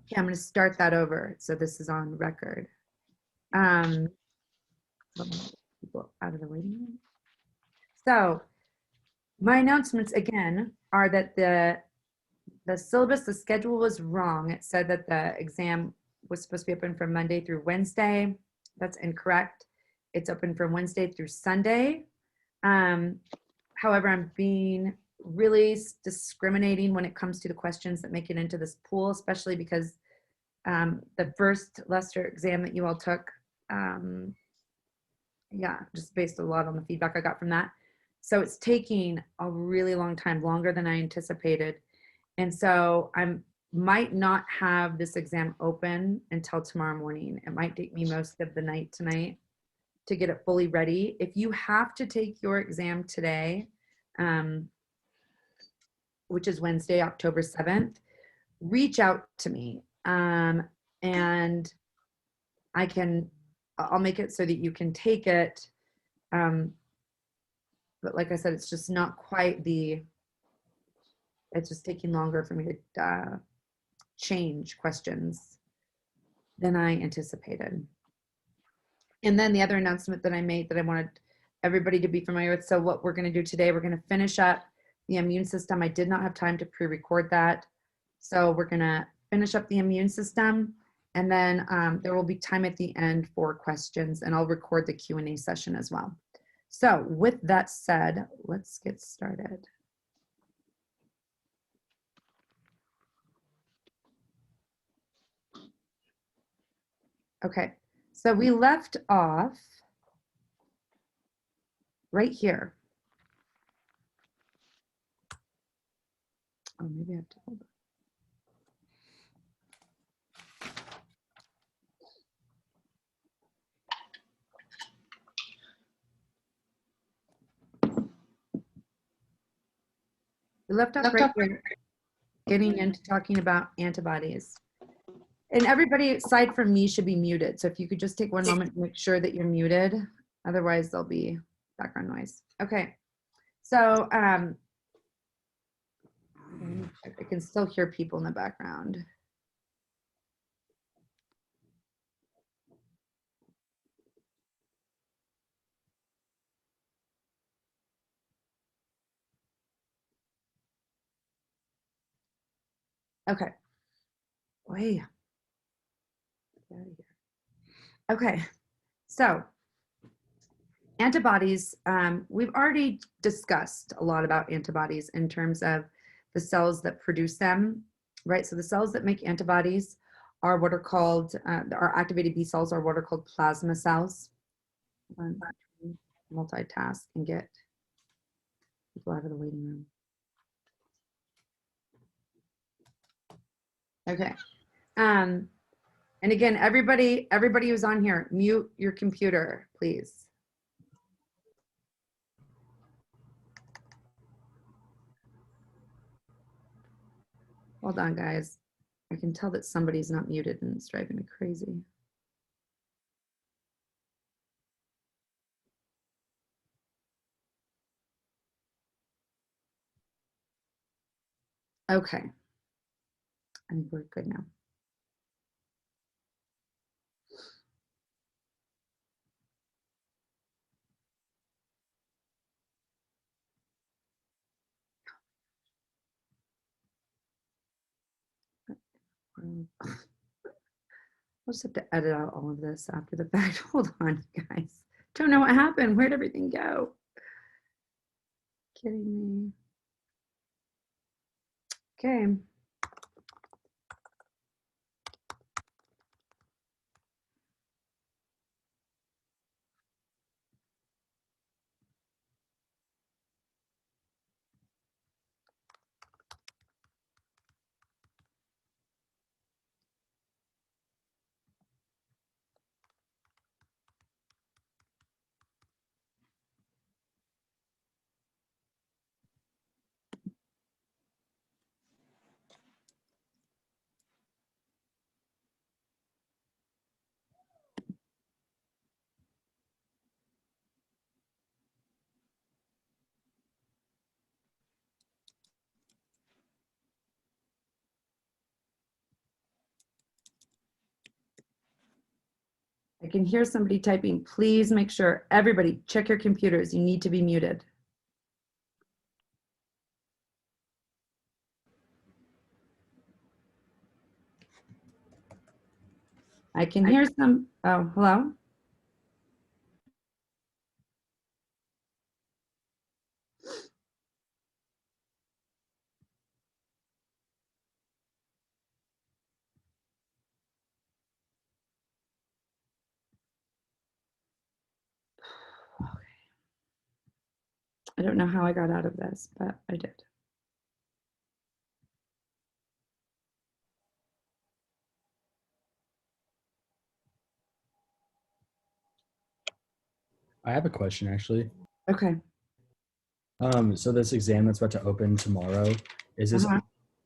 Okay, I'm going to start that over. So this is on record. Let me get people out of the waiting room. So my announcements again are that the syllabus, the schedule was wrong. It said that the exam was supposed to be open from Monday through Wednesday. That's incorrect. It's open from Wednesday through Sunday. However, I'm being really discriminating when it comes to the questions that make it into this pool, especially because the first Lester exam that you all took, yeah, just based a lot on the feedback I got from that. So it's taking a really long time, longer than I anticipated. And so I might not have this exam open until tomorrow morning. It might take me most of the night tonight to get it fully ready. If you have to take your exam today, which is Wednesday, October 7th, reach out to me, and I'll make it so that you can take it. But like I said, it's just not quite it's just taking longer for me to change questions than I anticipated. And then the other announcement that I made that I wanted everybody to be familiar with. So what we're going to do today, we're going to finish up the immune system. I did not have time to pre-record that. So we're going to finish up the immune system. And then there will be time at the end for questions, and I'll record the Q&A session as well. So with that said, let's get started. Okay, so we left off right here. Oh, maybe I have to hold it. We left off right here, getting into talking about antibodies. And everybody aside from me should be muted. So if you could just take one moment to make sure that you're muted, otherwise there'll be background noise. Okay, so I can still hear people in the background. Okay. Wait. Get out of here. Okay. So antibodies, we've already discussed a lot about antibodies in terms of the cells that produce them, right? So the cells that make antibodies are what are called, our activated B cells are what are called plasma cells. Multitask and get people out of the waiting room. Okay. And again, everybody who's on here, mute your computer, please. Hold on, guys. I can tell that somebody's not muted and it's driving me crazy. Okay. I think we're good now. I'll just have to edit out all of this after the fact. Hold on, guys. Don't know what happened. Where'd everything go? Kidding me. Okay. I can hear somebody typing. Please make sure, everybody, check your computers. You need to be muted. I can hear some, oh, hello? I don't know how I got out of this, but I did. I have a question actually. Okay. So this exam that's about to open tomorrow, is this Uh-huh.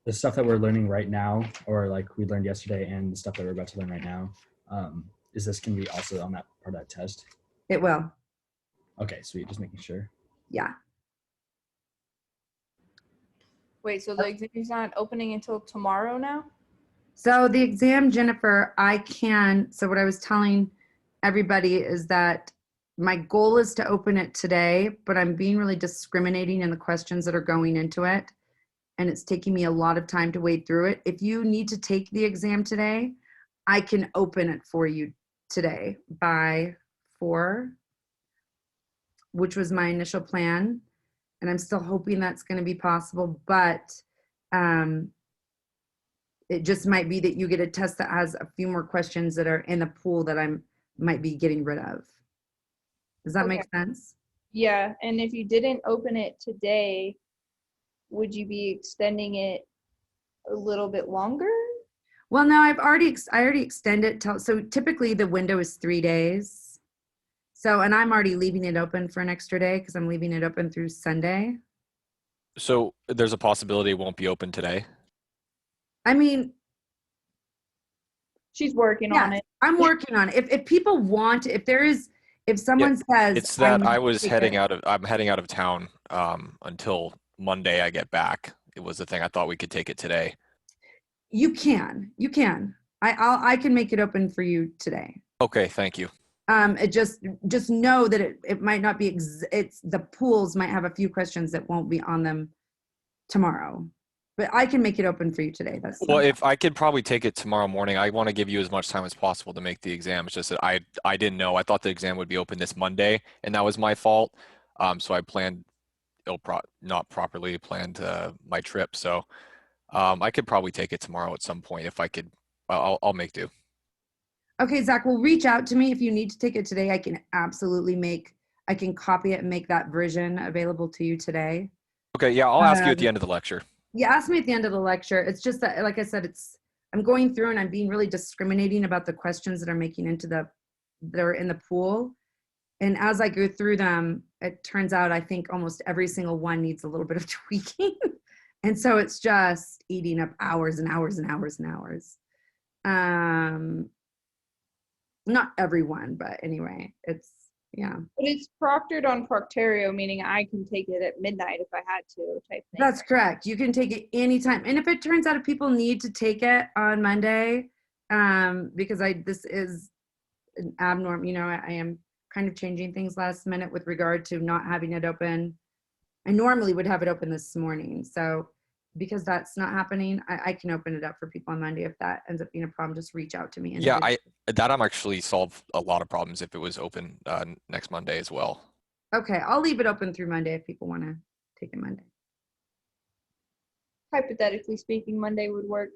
the stuff that we're learning right now, or like we learned yesterday, and the stuff that we're about to learn right now? Is this going to be also on that part of that test? It will. Okay, sweet. Just making sure. Yeah. Wait, so the exam's not opening until tomorrow now? So the exam, Jennifer, so what I was telling everybody is that my goal is to open it today, but I'm being really discriminating in the questions that are going into it. And it's taking me a lot of time to wade through it. If you need to take the exam today, I can open it for you today by 4, which was my initial plan. And I'm still hoping that's going to be possible, but it just might be that you get a test that has a few more questions that are in the pool that I might be getting rid of. Does that make sense? Yeah, and if you didn't open it today, would you be extending it a little bit longer? Well, no, I already extended so typically the window is 3 days. So, and I'm already leaving it open for an extra day because I'm leaving it open through Sunday. So there's a possibility it won't be open today. I mean, She's working on it. I'm working on it. If people want, if someone says It's that I'm heading out of town until Monday I get back. It was the thing. I thought we could take it today. you can. I can make it open for you today. Okay, thank you. It just know that it might not be, it's the pools might have a few questions that won't be on them tomorrow, but I can make it open for you today. Well, if I could probably take it tomorrow morning, I want to give you as much time as possible to make the exam. It's just that I didn't know. I thought the exam would be open this Monday, and that was my fault. So I planned not properly planned my trip. So I could probably take it tomorrow at some point if I could. I'll make do. Okay, Zach, well, reach out to me if you need to take it today. I can absolutely I can copy it and make that version available to you today. Okay, yeah, I'll ask you at the end of the lecture. Yeah, ask me at the end of the lecture. It's just that, like I said, I'm going through and I'm being really discriminating about the questions that are making that are in the pool. And as I go through them, it turns out I think almost every single one needs a little bit of tweaking. And so it's just eating up hours and hours and hours and hours. Not everyone, but anyway, yeah. But it's proctored on Proctario, meaning I can take it at midnight if I had to, type thing. That's correct. You can take it anytime. And if it turns out if people need to take it on Monday, because this is an abnormal, I am kind of changing things last minute with regard to not having it open. I normally would have it open this morning. So because that's not happening, I can open it up for people on Monday. If that ends up being a problem, just reach out to me. Yeah, I'm actually solve a lot of problems if it was open next Monday as well. Okay, I'll leave it open through Monday if people want to take it Monday. Hypothetically speaking, Monday would work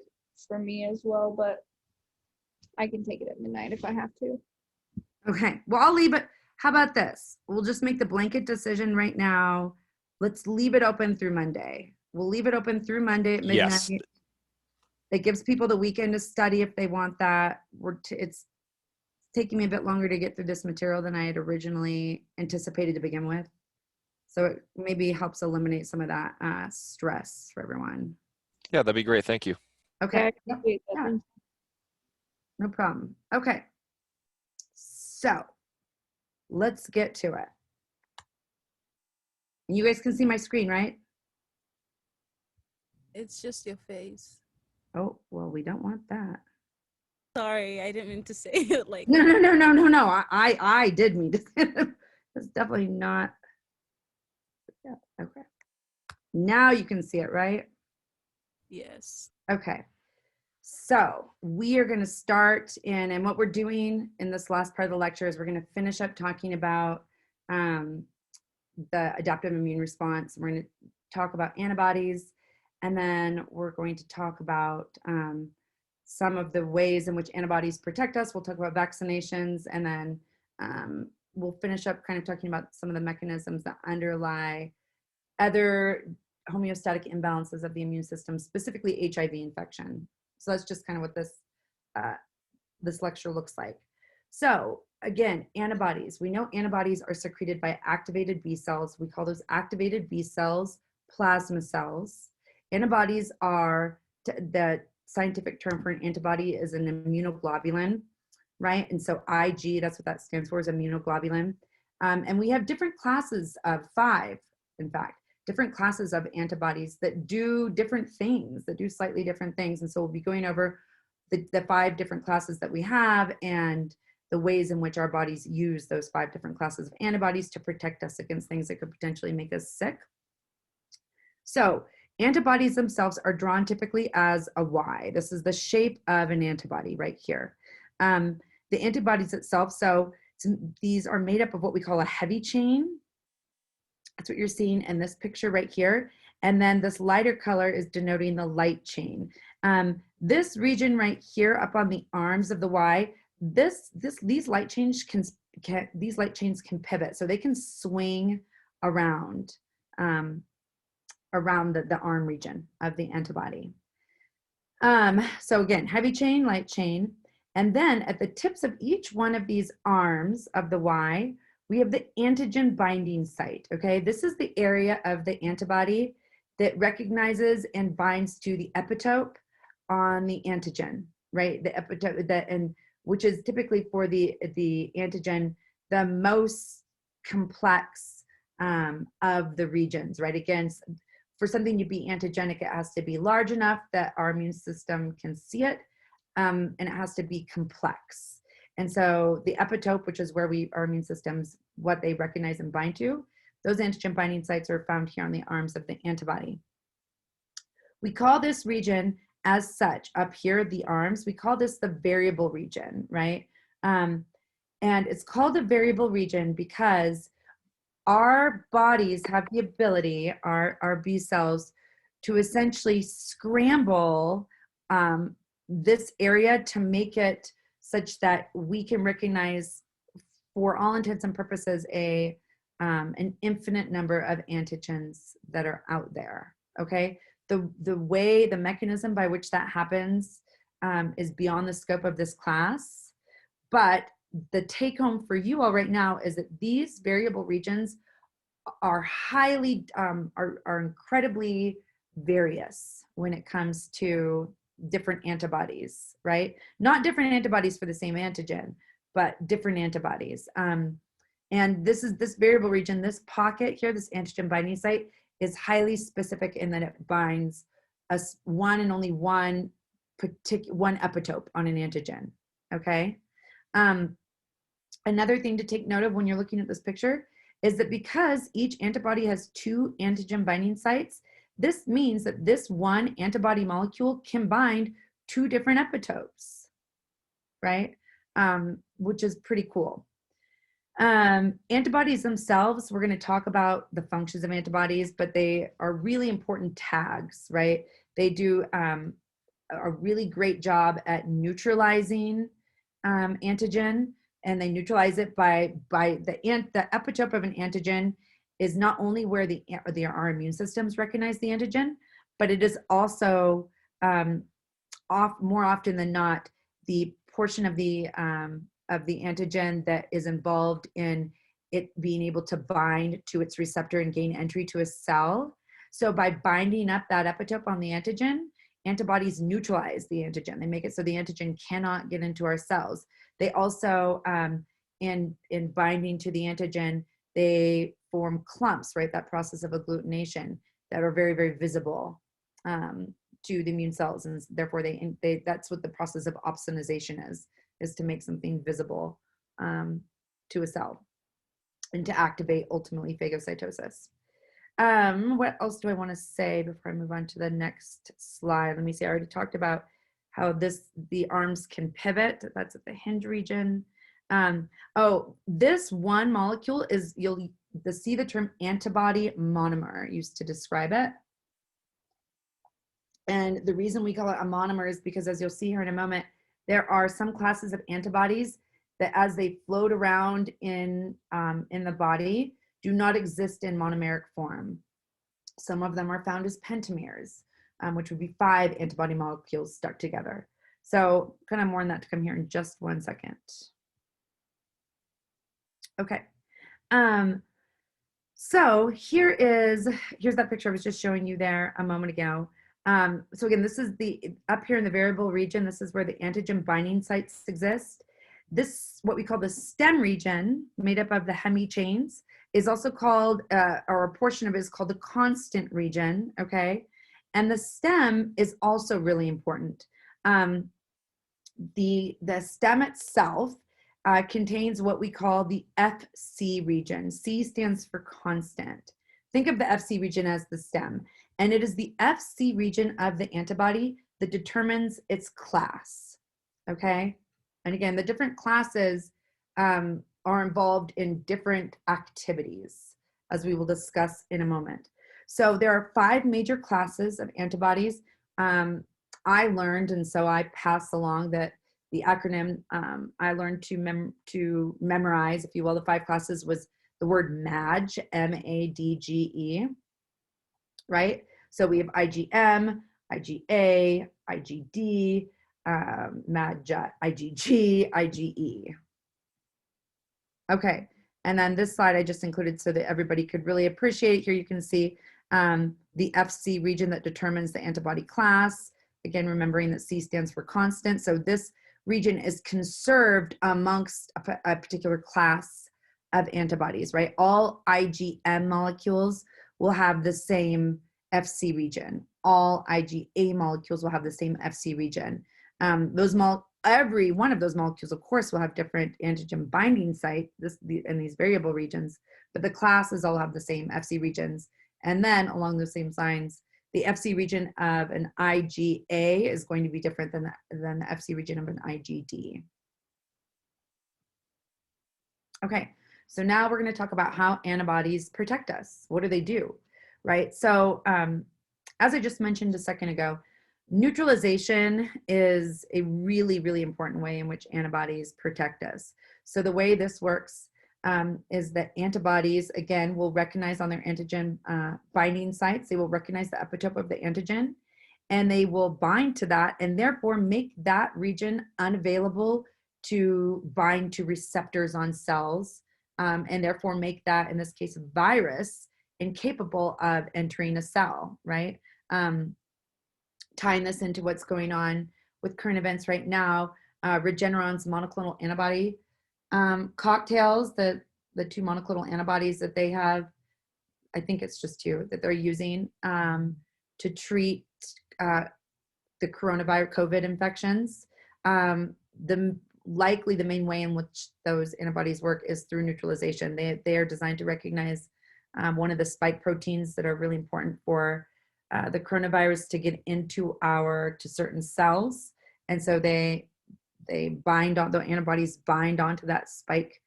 for me as well, but I can take it at midnight if I have to. Okay, well, I'll leave it. How about this? We'll just make the blanket decision right now. Let's leave it open through Monday. We'll leave it open through Monday at midnight. Yes. It gives people the weekend to study if they want that. It's taking me a bit longer to get through this material than I had originally anticipated to begin with. So it maybe helps eliminate some of that stress for everyone. Yeah, that'd be great. Thank you. Okay. Yeah, Yeah. No problem. Okay. So let's get to it. You guys can see my screen, right? It's just your face. Oh, well, we don't want that. Sorry, I didn't mean to say it like No, that. no, no, no, no, no. I did mean to say it. It's definitely not. Yeah, okay. Now you can see it, right? Yes. Okay. So we are going to start in, and what we're doing in this last part of the lecture is we're going to finish up talking about the adaptive immune response. We're going to talk about antibodies, and then we're going to talk about some of the ways in which antibodies protect us. We'll talk about vaccinations, and then we'll finish up kind of talking about some of the mechanisms that underlie other homeostatic imbalances of the immune system, specifically HIV infection. So that's just kind of what this lecture looks like. So again, antibodies. We know antibodies are secreted by activated B cells. We call those activated B cells plasma cells. Antibodies are, the scientific term for an antibody is an immunoglobulin, right? And so IG, that's what that stands for, is immunoglobulin. And we have different classes of 5, in fact, different classes of antibodies that do different things, that do slightly different things. And so we'll be going over the 5 different classes that we have and the ways in which our bodies use those 5 different classes of antibodies to protect us against things that could potentially make us sick. So antibodies themselves are drawn typically as a Y. This is the shape of an antibody right here. The antibodies itself, so these are made up of what we call a heavy chain. That's what you're seeing in this picture right here. And then this lighter color is denoting the light chain. This region right here up on the arms of the Y, these light chains can pivot, so they can swing around around the arm region of the antibody. So again, heavy chain, light chain, and then at the tips of each one of these arms of the Y, we have the antigen binding site, okay? This is the area of the antibody that recognizes and binds to the epitope on the antigen, right? The epitope, and which is typically for the antigen, the most complex of the regions, right? Again, for something to be antigenic, it has to be large enough that our immune system can see it, and it has to be complex. And so the epitope, which is where our immune systems, what they recognize and bind to, those antigen binding sites are found here on the arms of the antibody. We call this region as such, up here, the arms, we call this the variable region, right? And it's called the variable region because our bodies have the ability, our B cells, to essentially scramble this area to make it such that we can recognize, for all intents and purposes, an infinite number of antigens that are out there, okay? The mechanism by which that happens is beyond the scope of this class, but the take home for you all right now is that these variable regions are highly, are incredibly various when it comes to different antibodies, right? Not different antibodies for the same antigen, but different antibodies. And this variable region, this pocket here, this antigen binding site, is highly specific in that it binds one and only one epitope on an antigen, okay? Another thing to take note of when you're looking at this picture is that because each antibody has 2 antigen binding sites, this means that this one antibody molecule can bind 2 different epitopes, right? Which is pretty cool. Antibodies themselves, we're going to talk about the functions of antibodies, but they are really important tags, right? They do a really great job at neutralizing antigen, and they neutralize it by the epitope of an antigen is not only where our immune systems recognize the antigen, but it is also more often than not the portion of the antigen that is involved in it being able to bind to its receptor and gain entry to a cell. So by binding up that epitope on the antigen, antibodies neutralize the antigen. They make it so the antigen cannot get into our cells. They also, in binding to the antigen, they form clumps, right? That process of agglutination that are very, very visible to the immune cells, and therefore that's what the process of opsonization is to make something visible to a cell and to activate ultimately phagocytosis. What else do I want to say before I move on to the next slide? Let me see. I already talked about how the arms can pivot. That's at the hinge region. This one molecule is, you'll see the term antibody monomer used to describe it. And the reason we call it a monomer is because, as you'll see here in a moment, there are some classes of antibodies that, as they float around in the body, do not exist in monomeric form. Some of them are found as pentamers, which would be 5 antibody molecules stuck together. So kind of more on that to come here in just 1 second. Okay. So here's that picture I was just showing you there a moment ago. So again, this is up here in the variable region, this is where the antigen binding sites exist. This, what we call the stem region, made up of the hemichains, is also called, or a portion of it is called the constant region, okay? And the stem is also really important. The stem itself contains what we call the Fc region. C stands for constant. Think of the Fc region as the stem. And it is the Fc region of the antibody that determines its class, okay? And again, the different classes are involved in different activities, as we will discuss in a moment. So there are 5 major classes of antibodies. I learned, and so I pass along that the acronym I learned to memorize, if you will, the 5 classes was the word MADGE, M-A-D-G-E, right? So we have IgM, IgA, IgD, MADGE, IgG, IgE. Okay, and then this slide I just included so that everybody could really appreciate it. Here you can see the Fc region that determines the antibody class. Again, remembering that C stands for constant. So this region is conserved amongst a particular class of antibodies, right? All IgM molecules will have the same Fc region. All IgA molecules will have the same Fc region. Every one of those molecules, of course, will have different antigen binding site in these variable regions, but the classes all have the same Fc regions. And then along those same lines, the Fc region of an IgA is going to be different than the Fc region of an IgD. Okay, so now we're going to talk about how antibodies protect us. What do they do, right? So as I just mentioned a second ago, neutralization is a really, really important way in which antibodies protect us. So the way this works is that antibodies, again, will recognize on their antigen binding sites, they will recognize the epitope of the antigen, and they will bind to that and therefore make that region unavailable to bind to receptors on cells, and therefore make that, in this case, a virus, incapable of entering a cell, right? Tying this into what's going on with current events right now, Regeneron's monoclonal antibody cocktails, the 2 monoclonal antibodies that they have, I think it's just 2 that they're using to treat the coronavirus COVID infections. Likely the main way in which those antibodies work is through neutralization. They are designed to recognize one of the spike proteins that are really important for the coronavirus to get into to certain cells. And so they bind on, the antibodies bind onto that spike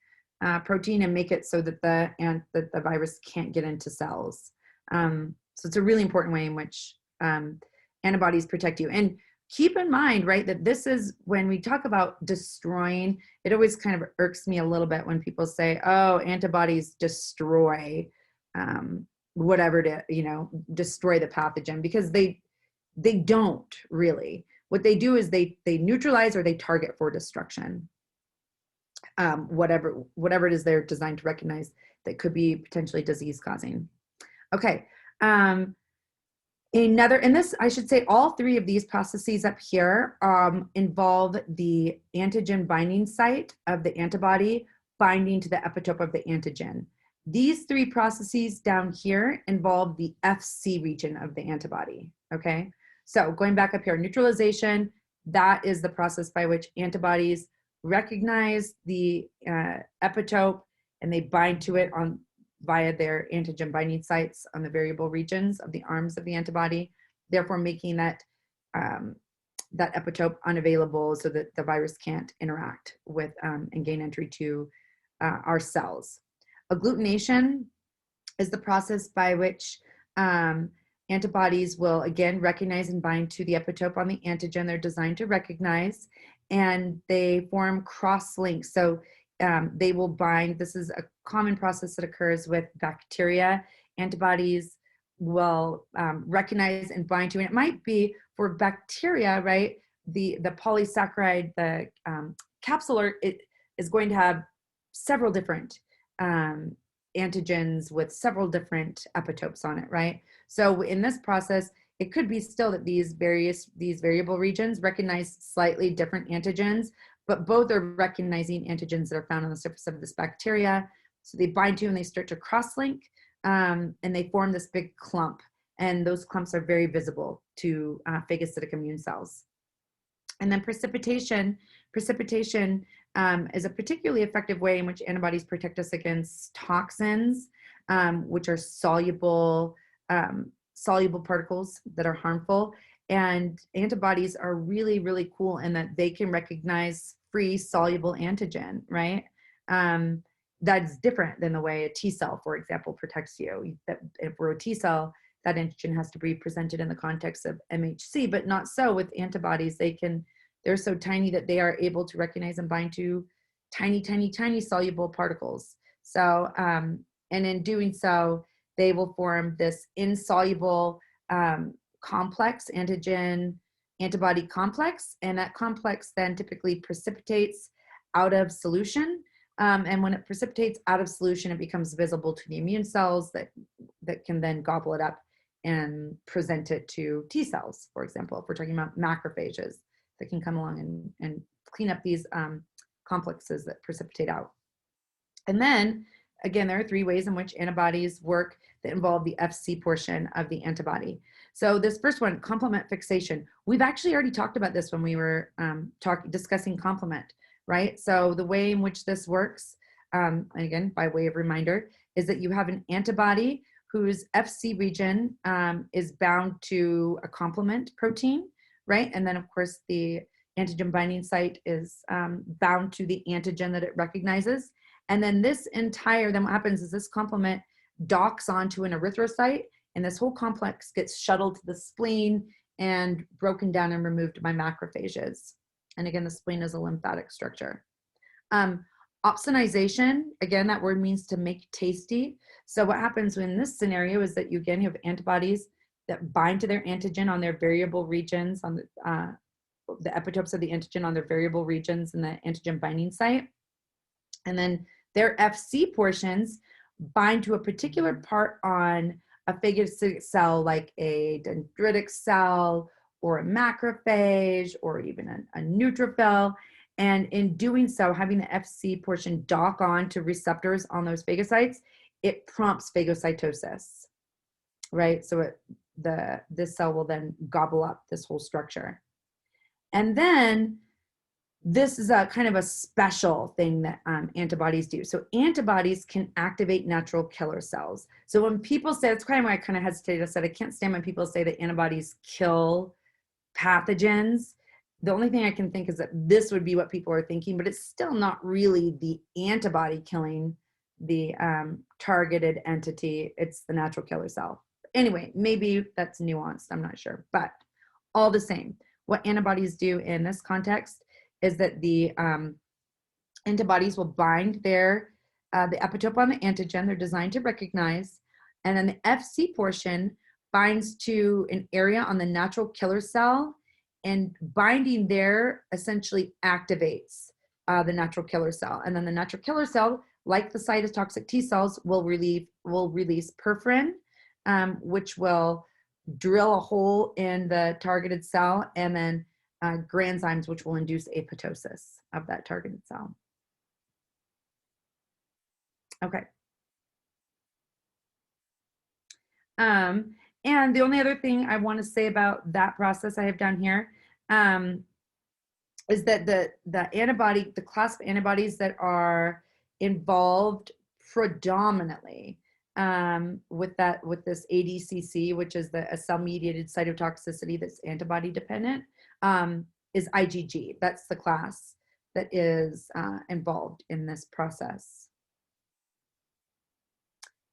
protein and make it so that the virus can't get into cells. So it's a really important way in which antibodies protect you. And keep in mind, right, that this is, when we talk about destroying, it always kind of irks me a little bit when people say, oh, antibodies destroy whatever to, destroy the pathogen, because they don't really. What they do is they neutralize or they target for destruction. Whatever it is they're designed to recognize that could be potentially disease causing. Okay. And this, I should say, all 3 of these processes up here involve the antigen binding site of the antibody binding to the epitope of the antigen. These 3 processes down here involve the Fc region of the antibody, okay? So going back up here, neutralization, that is the process by which antibodies recognize the epitope and they bind to it via their antigen binding sites on the variable regions of the arms of the antibody, therefore making that that epitope unavailable so that the virus can't interact with and gain entry to our cells. Agglutination is the process by which antibodies will again recognize and bind to the epitope on the antigen they're designed to recognize, and they form cross links. So they will bind. This is a common process that occurs with bacteria. Antibodies will recognize and bind to, and it might be for bacteria, right? The polysaccharide, the capsular, it is going to have several different antigens with several different epitopes on it, right? So in this process, it could be still that these variable regions recognize slightly different antigens, but both are recognizing antigens that are found on the surface of this bacteria. So they bind to and they start to cross-link, and they form this big clump. And those clumps are very visible to phagocytic immune cells. And then precipitation. Precipitation is a particularly effective way in which antibodies protect us against toxins, which are soluble particles that are harmful. And antibodies are really, really cool in that they can recognize free soluble antigen, right? That's different than the way a T cell, for example, protects you. That if we're a T cell, that antigen has to be presented in the context of MHC, but not so with antibodies. They're so tiny that they are able to recognize and bind to tiny, tiny, tiny soluble particles. So, and in doing so, they will form this insoluble complex, antibody complex, and that complex then typically precipitates out of solution. And when it precipitates out of solution, it becomes visible to the immune cells that can then gobble it up and present it to T cells, for example, if we're talking about macrophages that can come along and clean up these complexes that precipitate out. And then, again, there are three ways in which antibodies work that involve the Fc portion of the antibody. So this first one, complement fixation. We've actually already talked about this when we were discussing complement, right? So the way in which this works, and again, by way of reminder, is that you have an antibody whose Fc region is bound to a complement protein, right? And then of course the antigen binding site is bound to the antigen that it recognizes. And then then what happens is this complement docks onto an erythrocyte, and this whole complex gets shuttled to the spleen and broken down and removed by macrophages. And again, the spleen is a lymphatic structure. Opsonization, again, that word means to make tasty. So what happens in this scenario is that you have antibodies that bind to their antigen on their variable regions, on the epitopes of the antigen on their variable regions in the antigen binding site. And then their Fc portions bind to a particular part on a phagocytic cell like a dendritic cell or a macrophage or even a neutrophil. And in doing so, having the Fc portion dock on to receptors on those phagocytes, it prompts phagocytosis, right? So this cell will then gobble up this whole structure. And then this is a kind of a special thing that antibodies do. So antibodies can activate natural killer cells. So when people say, that's kind of why I kind of hesitated. I said, I can't stand when people say that antibodies kill pathogens. The only thing I can think is that this would be what people are thinking, but it's still not really the antibody killing the targeted entity. It's the natural killer cell. Anyway, maybe that's nuanced. I'm not sure, but all the same, what antibodies do in this context is that the antibodies will bind the epitope on the antigen they're designed to recognize, and then the Fc portion binds to an area on the natural killer cell, and binding there essentially activates the natural killer cell. And then the natural killer cell, like the cytotoxic T cells, will release perforin, which will drill a hole in the targeted cell, and then granzymes, which will induce apoptosis of that targeted cell. Okay. And the only other thing I want to say about that process I have down here is that the class of antibodies that are involved predominantly with this ADCC, which is a cell-mediated cytotoxicity that's antibody dependent, is IgG. That's the class that is involved in this process.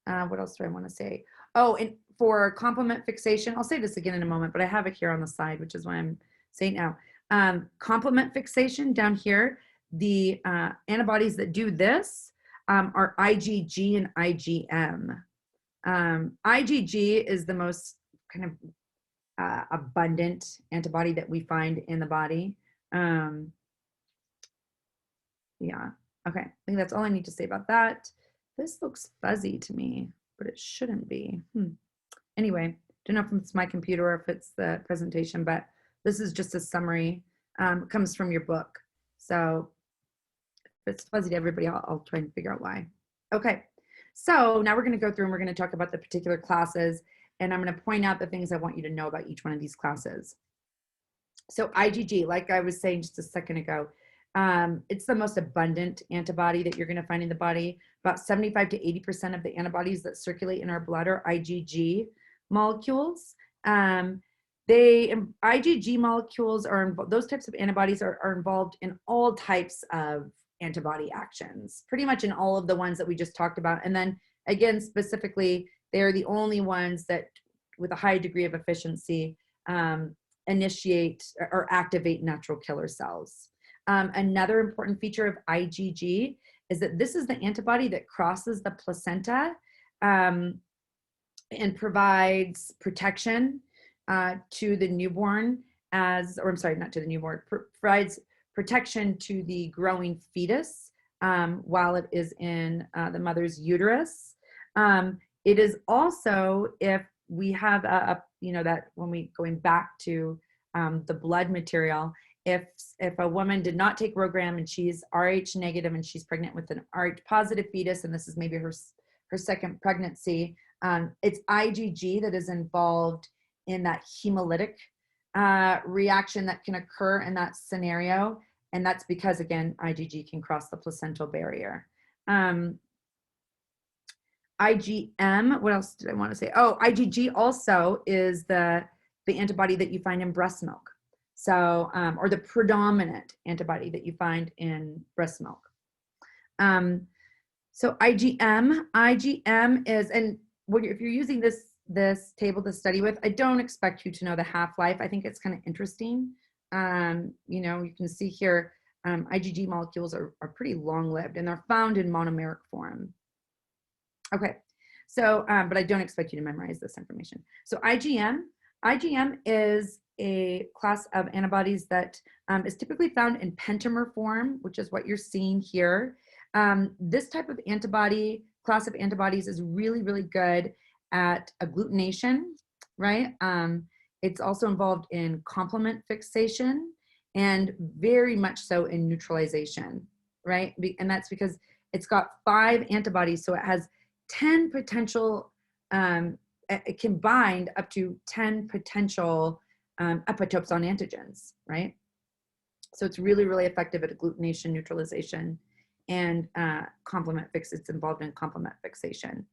What else do I want to say? Oh, and for complement fixation, I'll say this again in a moment, but I have it here on the side, which is why I'm saying now. Complement fixation down here, the antibodies that do this are IgG and IgM. IgG is the most kind of abundant antibody that we find in the body. Yeah, okay, I think that's all I need to say about that. This looks fuzzy to me, but it shouldn't be. Anyway, don't know if it's my computer or if it's the presentation, but this is just a summary. It comes from your book. So if it's fuzzy to everybody, I'll try and figure out why. Okay, so now we're going to go through and we're going to talk about the particular classes, and I'm going to point out the things I want you to know about each one of these classes. So IgG, like I was saying just a second ago, it's the most abundant antibody that you're going to find in the body. About 75 to 80% of the antibodies that circulate in our blood are IgG molecules. IgG molecules those types of antibodies are involved in all types of antibody actions, pretty much in all of the ones that we just talked about. And then again, specifically, they are the only ones that with a high degree of efficiency initiate or activate natural killer cells. Another important feature of IgG is that this is the antibody that crosses the placenta and provides protection to the newborn provides protection to the growing fetus while it is in the mother's uterus. It is also, if we have that when we going back to the blood material, if a woman did not take Rogram and she's Rh negative and she's pregnant with an Rh positive fetus, and this is maybe her second pregnancy, it's IgG that is involved in that hemolytic reaction that can occur in that scenario. And that's because, again, IgG can cross the placental barrier. IgM, what else did I want to say? Oh, IgG also is the antibody that you find in breast milk. So, or the predominant antibody that you find in breast milk. So IgM is, and if you're using this table to study with, I don't expect you to know the half-life. I think it's kind of interesting. You can see here, IgG molecules are pretty long-lived and they're found in monomeric form. Okay, so, but I don't expect you to memorize this information. So IgM is a class of antibodies that is typically found in pentamer form, which is what you're seeing here. This type of class of antibodies is really, really good at agglutination, right? It's also involved in complement fixation and very much so in neutralization, right? And that's because it's got 5 antibodies, so it has 10 potential, it can bind up to 10 potential epitopes on antigens, right? So it's really, really effective at agglutination, neutralization, and it's involved in complement fixation.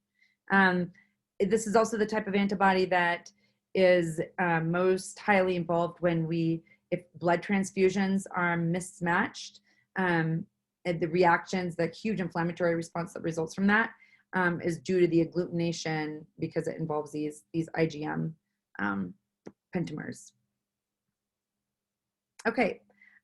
This is also the type of antibody that is most highly involved if blood transfusions are mismatched, and the reactions, the huge inflammatory response that results from that is due to the agglutination because it involves these IgM pentamers. Okay,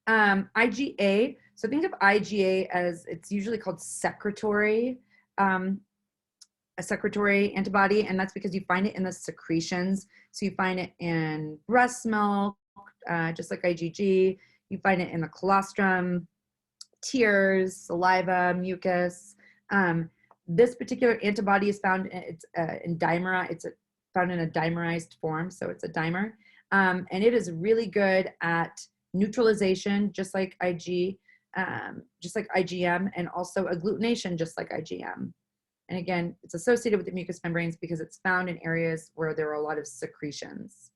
IgA. So think of IgA as, it's usually called secretory, a secretory antibody, and that's because you find it in the secretions. So you find it in breast milk, just like IgG. You find it in the colostrum, tears, saliva, mucus. This particular antibody is found in found in a dimerized form, so it's a dimer, and it is really good at neutralization, just like IgM, and also agglutination, just like IgM. And again, it's associated with the mucous membranes because it's found in areas where there are a lot of secretions.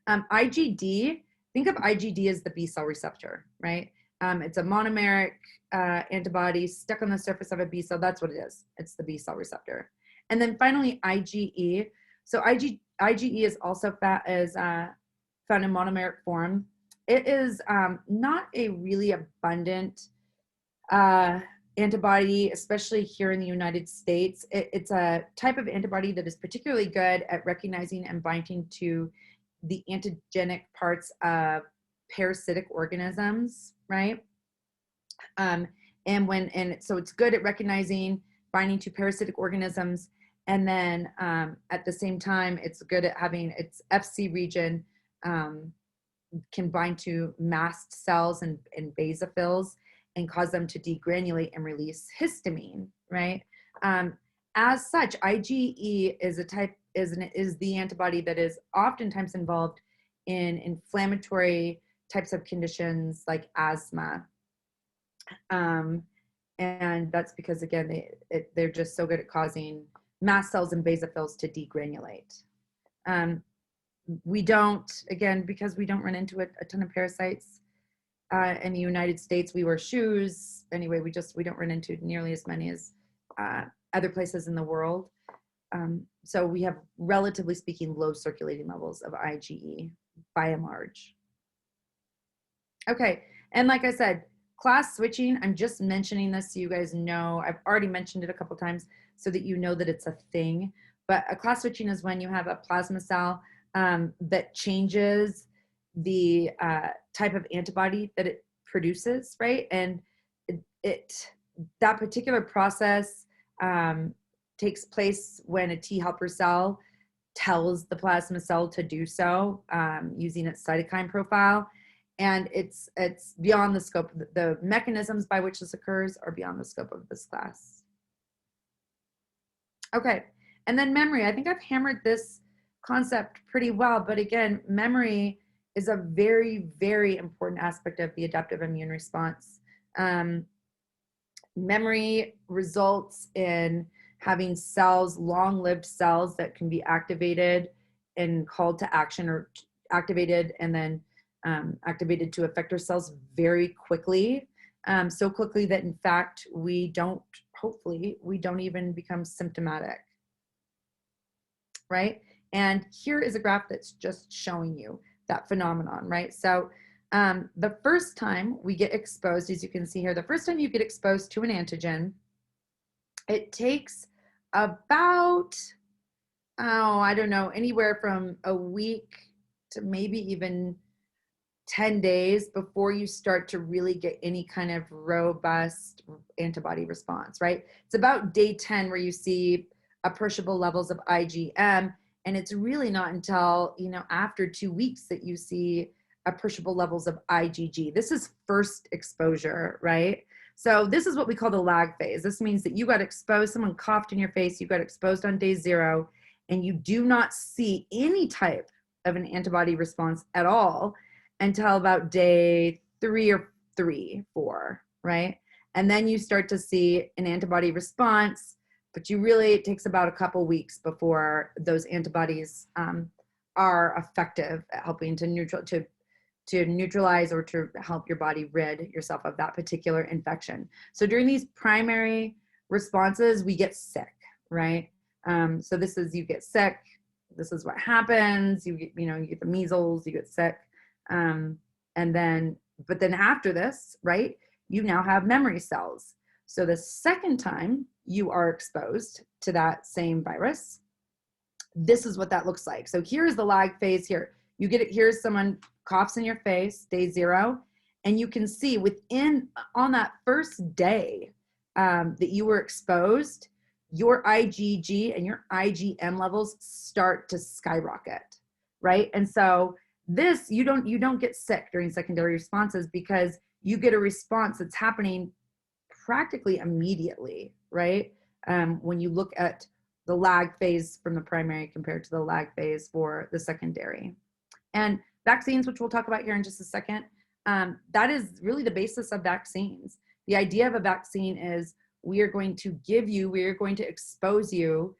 IgD, think of IgD as the B cell receptor, right? It's a monomeric antibody stuck on the surface of a B cell. That's what it is. It's the B cell receptor. And then finally, IgE. So IgE is also found in monomeric form. It is not a really abundant antibody, especially here in the United States. It's a type of antibody that is particularly good at recognizing and binding to the antigenic parts of parasitic organisms, right? So it's good at recognizing, binding to parasitic organisms, and then at the same time, it's good at having its FC region can bind to mast cells and basophils and cause them to degranulate and release histamine, right? As such, IgE is the antibody that is oftentimes involved in inflammatory types of conditions like asthma. And that's because, again, they're just so good at causing mast cells and basophils to degranulate. We don't, again, because we don't run into a ton of parasites in the United States, we wear shoes. Anyway, we don't run into nearly as many as other places in the world. So we have, relatively speaking, low circulating levels of IgE by and large. Okay, and like I said, class switching, I'm just mentioning this so you guys know. I've already mentioned it a couple times so that you know that it's a thing. But a class switching is when you have a plasma cell that changes the type of antibody that it produces, right? And that particular process takes place when a T helper cell tells the plasma cell to do so using its cytokine profile. And it's beyond the scope. The mechanisms by which this occurs are beyond the scope of this class. Okay, and then memory. I think I've hammered this concept pretty well, but again, memory is a very, very important aspect of the adaptive immune response. Memory results in having cells, long-lived cells that can be activated and called to action, or activated and then activated to effector cells very quickly. So quickly that, in fact, hopefully, we don't even become symptomatic, right? And here is a graph that's just showing you that phenomenon, right? So the first time we get exposed, as you can see here, the first time you get exposed to an antigen, it takes about, I don't know, anywhere from a week to maybe even 10 days before you start to really get any kind of robust antibody response, right? It's about day 10 where you see appreciable levels of IgM, and it's really not until, after 2 weeks that you see appreciable levels of IgG. This is first exposure, right? So this is what we call the lag phase. This means that you got exposed, someone coughed in your face, you got exposed on day 0, and you do not see any type of an antibody response at all until about day 3 or 4, right? And then you start to see an antibody response, but it takes about a couple weeks before those antibodies are effective at helping to neutralize or to help your body rid yourself of that particular infection. So during these primary responses, we get sick, right? So you get sick. This is what happens. You get the measles, you get sick. But then after this, right, you now have memory cells. So the second time you are exposed to that same virus, this is what that looks like. So here's the lag phase here. You get it, here's someone coughs in your face, day 0, and you can see on that first day that you were exposed, your IgG and your IgM levels start to skyrocket, right? And so this, you don't get sick during secondary responses because you get a response that's happening practically immediately, right? When you look at the lag phase from the primary compared to the lag phase for the secondary. And vaccines, which we'll talk about here in just a second, that is really the basis of vaccines. The idea of a vaccine is we are going to expose you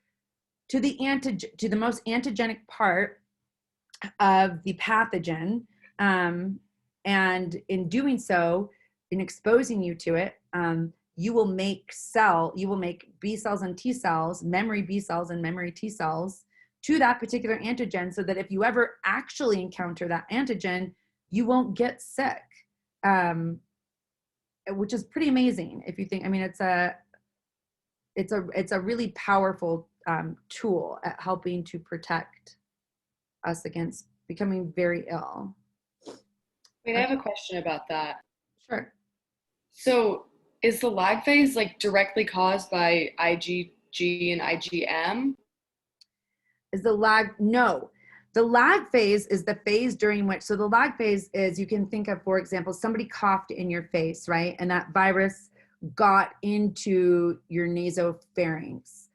to the most antigenic part of the pathogen. And in doing so, in exposing you to it, you will make B cells and T cells, memory B cells and memory T cells to that particular antigen, so that if you ever actually encounter that antigen, you won't get sick, which is pretty amazing if you think. I mean, it's a really powerful tool at helping to protect us against becoming very ill. Wait, I have a question about that. Sure. So is the lag phase like directly caused by IgG and IgM? Is the lag? No. The lag phase is the phase during which, so the lag phase is, you can think of, for example, somebody coughed in your face, right? And that virus got into your nasopharynx.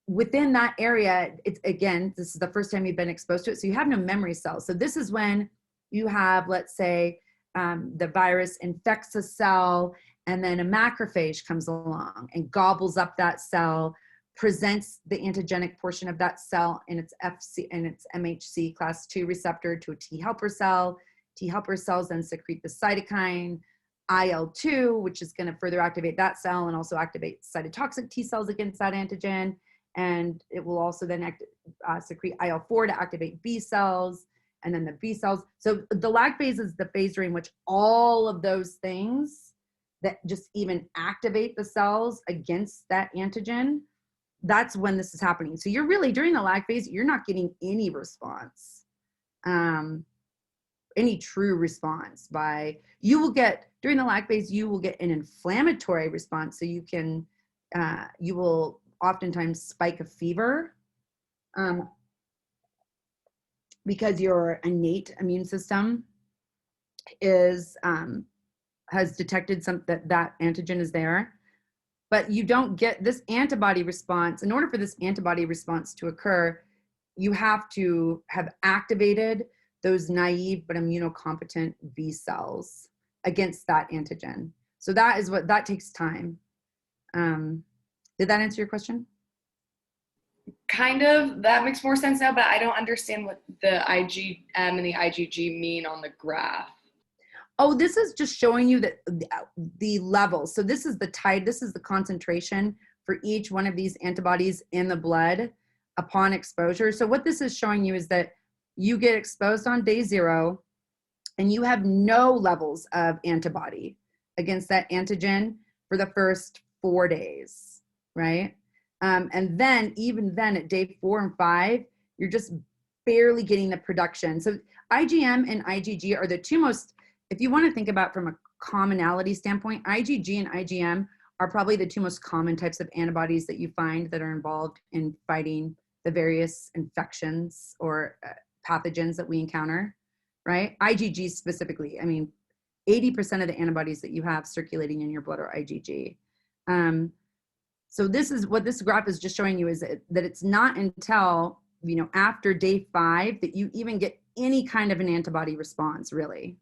Within that area, it's, again, this is the first time you've been exposed to it, so you have no memory cells. So this is when you have, let's say, the virus infects a cell, and then a macrophage comes along and gobbles up that cell, presents the antigenic portion of that cell in its FC and its MHC class 2 receptor to a T helper cell. T helper cells then secrete the cytokine IL-2, which is going to further activate that cell and also activate cytotoxic T cells against that antigen. And it will also then secrete IL-4 to activate B cells, and then the B cells. So the lag phase is the phase during which all of those things that just even activate the cells against that antigen, that's when this is happening. So you're really, during the lag phase, you're not getting any response, any true response. You will get, during the lag phase, you will get an inflammatory response. So you will oftentimes spike a fever because your innate immune system has detected that antigen is there. But you don't get this antibody response. In order for this antibody response to occur, you have to have activated those naive but immunocompetent B cells against that antigen. So that takes time. Did that answer your question? Kind of. That makes more sense now, but I don't understand what the IgM and the IgG mean on the graph. Oh, this is just showing you that the levels. So this is the concentration for each one of these antibodies in the blood upon exposure. So what this is showing you is that you get exposed on day 0 and you have no levels of antibody against that antigen for the first 4 days, right? And then even then at day 4 and 5, you're just barely getting the production. So IgM and IgG are the two most, if you want to think about from a commonality standpoint, IgG and IgM are probably the two most common types of antibodies that you find that are involved in fighting the various infections or pathogens that we encounter, right? IgG specifically, I mean, 80% of the antibodies that you have circulating in your blood are IgG. So this is what this graph is just showing you, is that it's not until, after day 5 that you even get any kind of an antibody response, really.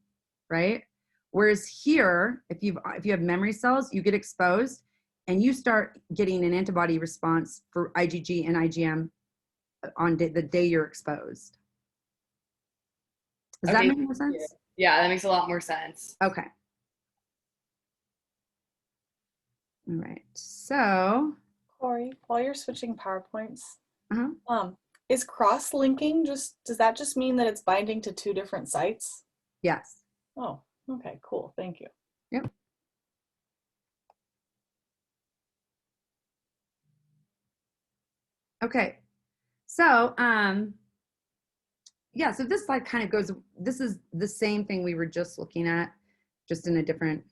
Right? Whereas here, if you have memory cells, you get exposed and you start getting an antibody response for IgG and IgM on the day you're exposed. Does that make more sense? Yeah, that makes a lot more sense. Okay. All right. So, Corey, while you're switching PowerPoints, uh-huh. Is cross-linking does that just mean that it's binding to 2 different sites? Yes. Oh, okay, cool. Thank you. Yep. Okay. So, yeah, so this slide kind of goes, this is the same thing we were just looking at, just in a different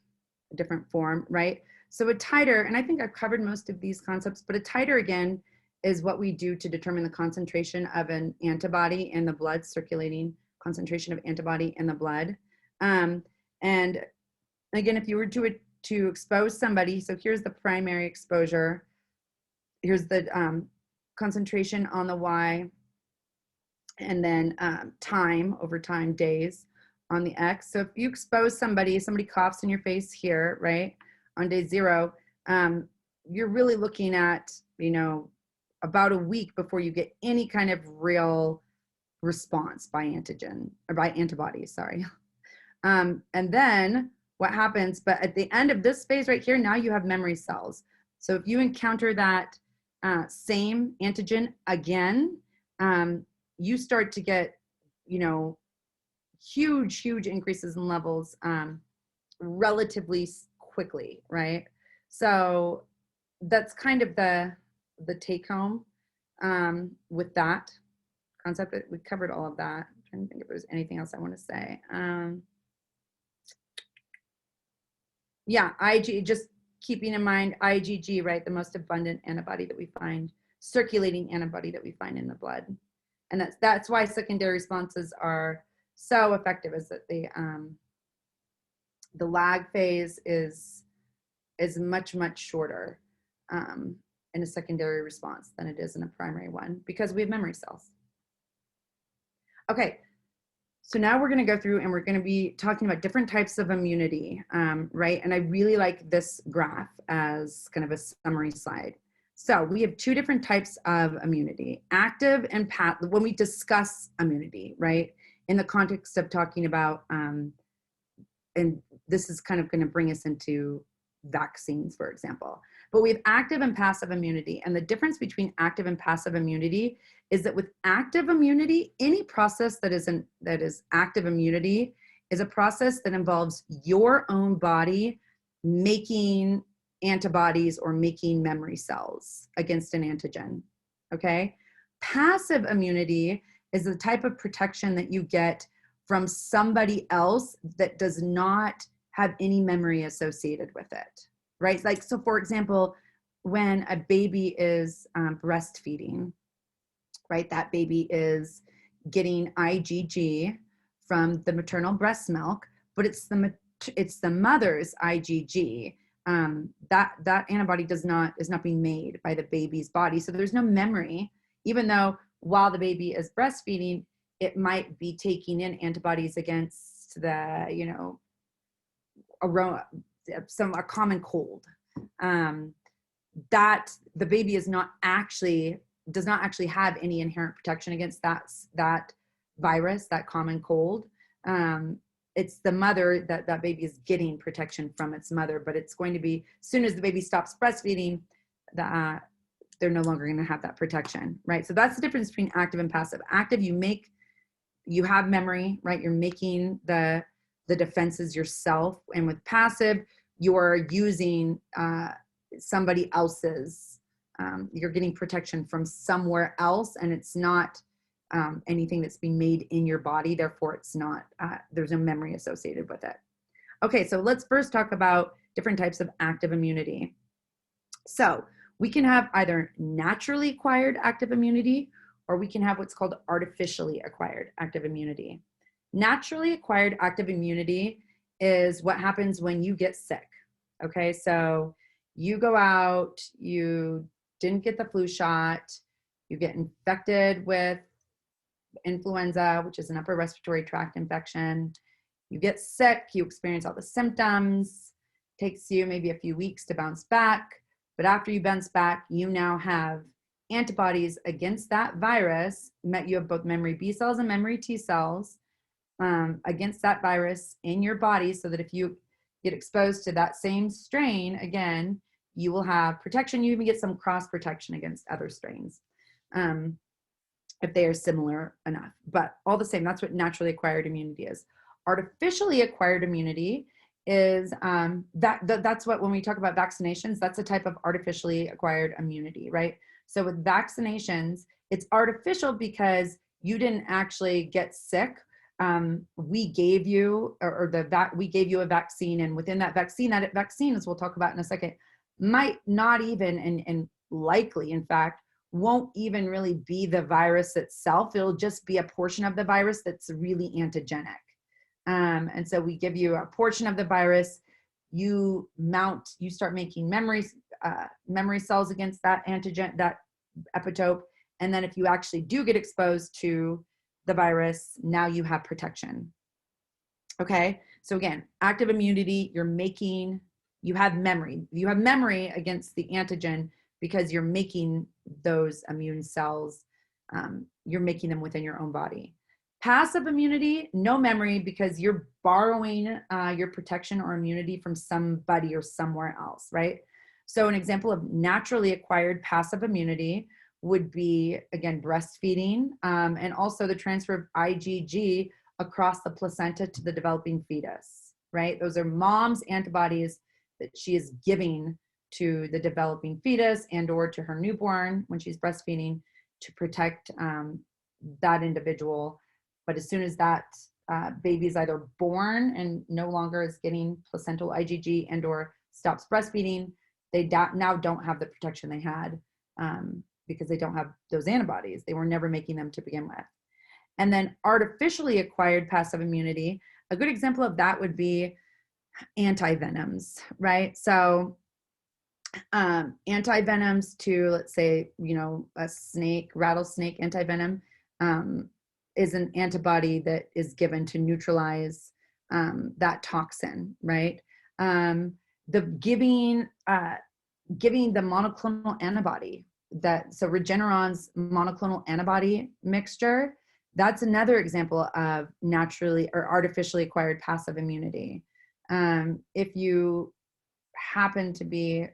form, right? So a titer, and I think I've covered most of these concepts, but a titer, again, is what we do to determine the concentration of an antibody in the blood, circulating concentration of antibody in the blood. And again, if you were to expose somebody, so here's the primary exposure, here's the concentration on the Y, and then time, over time, days on the X. So if you expose somebody coughs in your face here, right, on day 0, you're really looking at, about a week before you get any kind of real response by antigen or by antibodies, sorry. And then what happens, but at the end of this phase right here, now you have memory cells. So if you encounter that same antigen again, you start to get, huge increases in levels relatively quickly, right? So that's kind of the take home with that concept. We covered all of that. I'm trying to think if there's anything else I want to say. Yeah, just keeping in mind IgG, right? The most abundant antibody that we find, circulating antibody that we find in the blood. And that's why secondary responses are so effective, is that the lag phase is much shorter in a secondary response than it is in a primary one, because we have memory cells. Okay, so now we're going to go through and we're going to be talking about different types of immunity, right? And I really like this graph as kind of a summary slide. So we have two different types of immunity, active and passive, when we discuss immunity, right? In the context of talking about, and this is kind of going to bring us into vaccines, for example. But we have active and passive immunity. And the difference between active and passive immunity is that with active immunity, any process that is active immunity is a process that involves your own body making antibodies or making memory cells against an antigen, okay? Passive immunity is the type of protection that you get from somebody else that does not have any memory associated with it, right? Like, so for example, when a baby is breastfeeding, right, that baby is getting IgG from the maternal breast milk, but it's the mother's IgG. That antibody is not being made by the baby's body, so there's no memory, even though while the baby is breastfeeding, it might be taking in antibodies against the, a common cold. That the baby does not actually have any inherent protection against that virus, that common cold. It's the mother that baby is getting protection from its mother, but it's going to be, as soon as the baby stops breastfeeding, they're no longer going to have that protection, right? So that's the difference between active and passive. Active, you have memory, right? You're making the defenses yourself. And with passive, you're using somebody else's, you're getting protection from somewhere else, and it's not anything that's being made in your body. Therefore, it's not, there's no memory associated with it. Okay, so let's first talk about different types of active immunity. So we can have either naturally acquired active immunity, or we can have what's called artificially acquired active immunity. Naturally acquired active immunity is what happens when you get sick. Okay, so you go out, you didn't get the flu shot, you get infected with influenza, which is an upper respiratory tract infection. You get sick, you experience all the symptoms, takes you maybe a few weeks to bounce back. But after you bounce back, you now have antibodies against that virus. You have both memory B cells and memory T cells against that virus in your body, so that if you get exposed to that same strain again, you will have protection. You even get some cross protection against other strains if they are similar enough. But all the same, that's what naturally acquired immunity is. Artificially acquired immunity is that's what, when we talk about vaccinations, that's a type of artificially acquired immunity, right? So with vaccinations, it's artificial because you didn't actually get sick. We gave you, we gave you a vaccine, and within that vaccine, as we'll talk about in a second, might not even, and likely, in fact, won't even really be the virus itself. It'll just be a portion of the virus that's really antigenic. And so we give you a portion of the virus, you start making memory cells against that antigen, that epitope. And then if you actually do get exposed to the virus, now you have protection. Okay, so again, active immunity, you're making you have memory. You have memory against the antigen because you're making those immune cells, you're making them within your own body. Passive immunity, no memory because you're borrowing your protection or immunity from somebody or somewhere else, right? So an example of naturally acquired passive immunity would be, again, breastfeeding, and also the transfer of IgG across the placenta to the developing fetus, right? Those are mom's antibodies that she is giving to the developing fetus and or to her newborn when she's breastfeeding to protect that individual. But as soon as that baby is either born and no longer is getting placental IgG and or stops breastfeeding, they now don't have the protection they had because they don't have those antibodies. They were never making them to begin with. And then artificially acquired passive immunity, a good example of that would be antivenoms, right? So antivenoms to, let's say, a rattlesnake antivenom is an antibody that is given to neutralize that toxin, right? Giving the monoclonal antibody so Regeneron's monoclonal antibody mixture, that's another example of naturally or artificially acquired passive immunity. If you happen to be,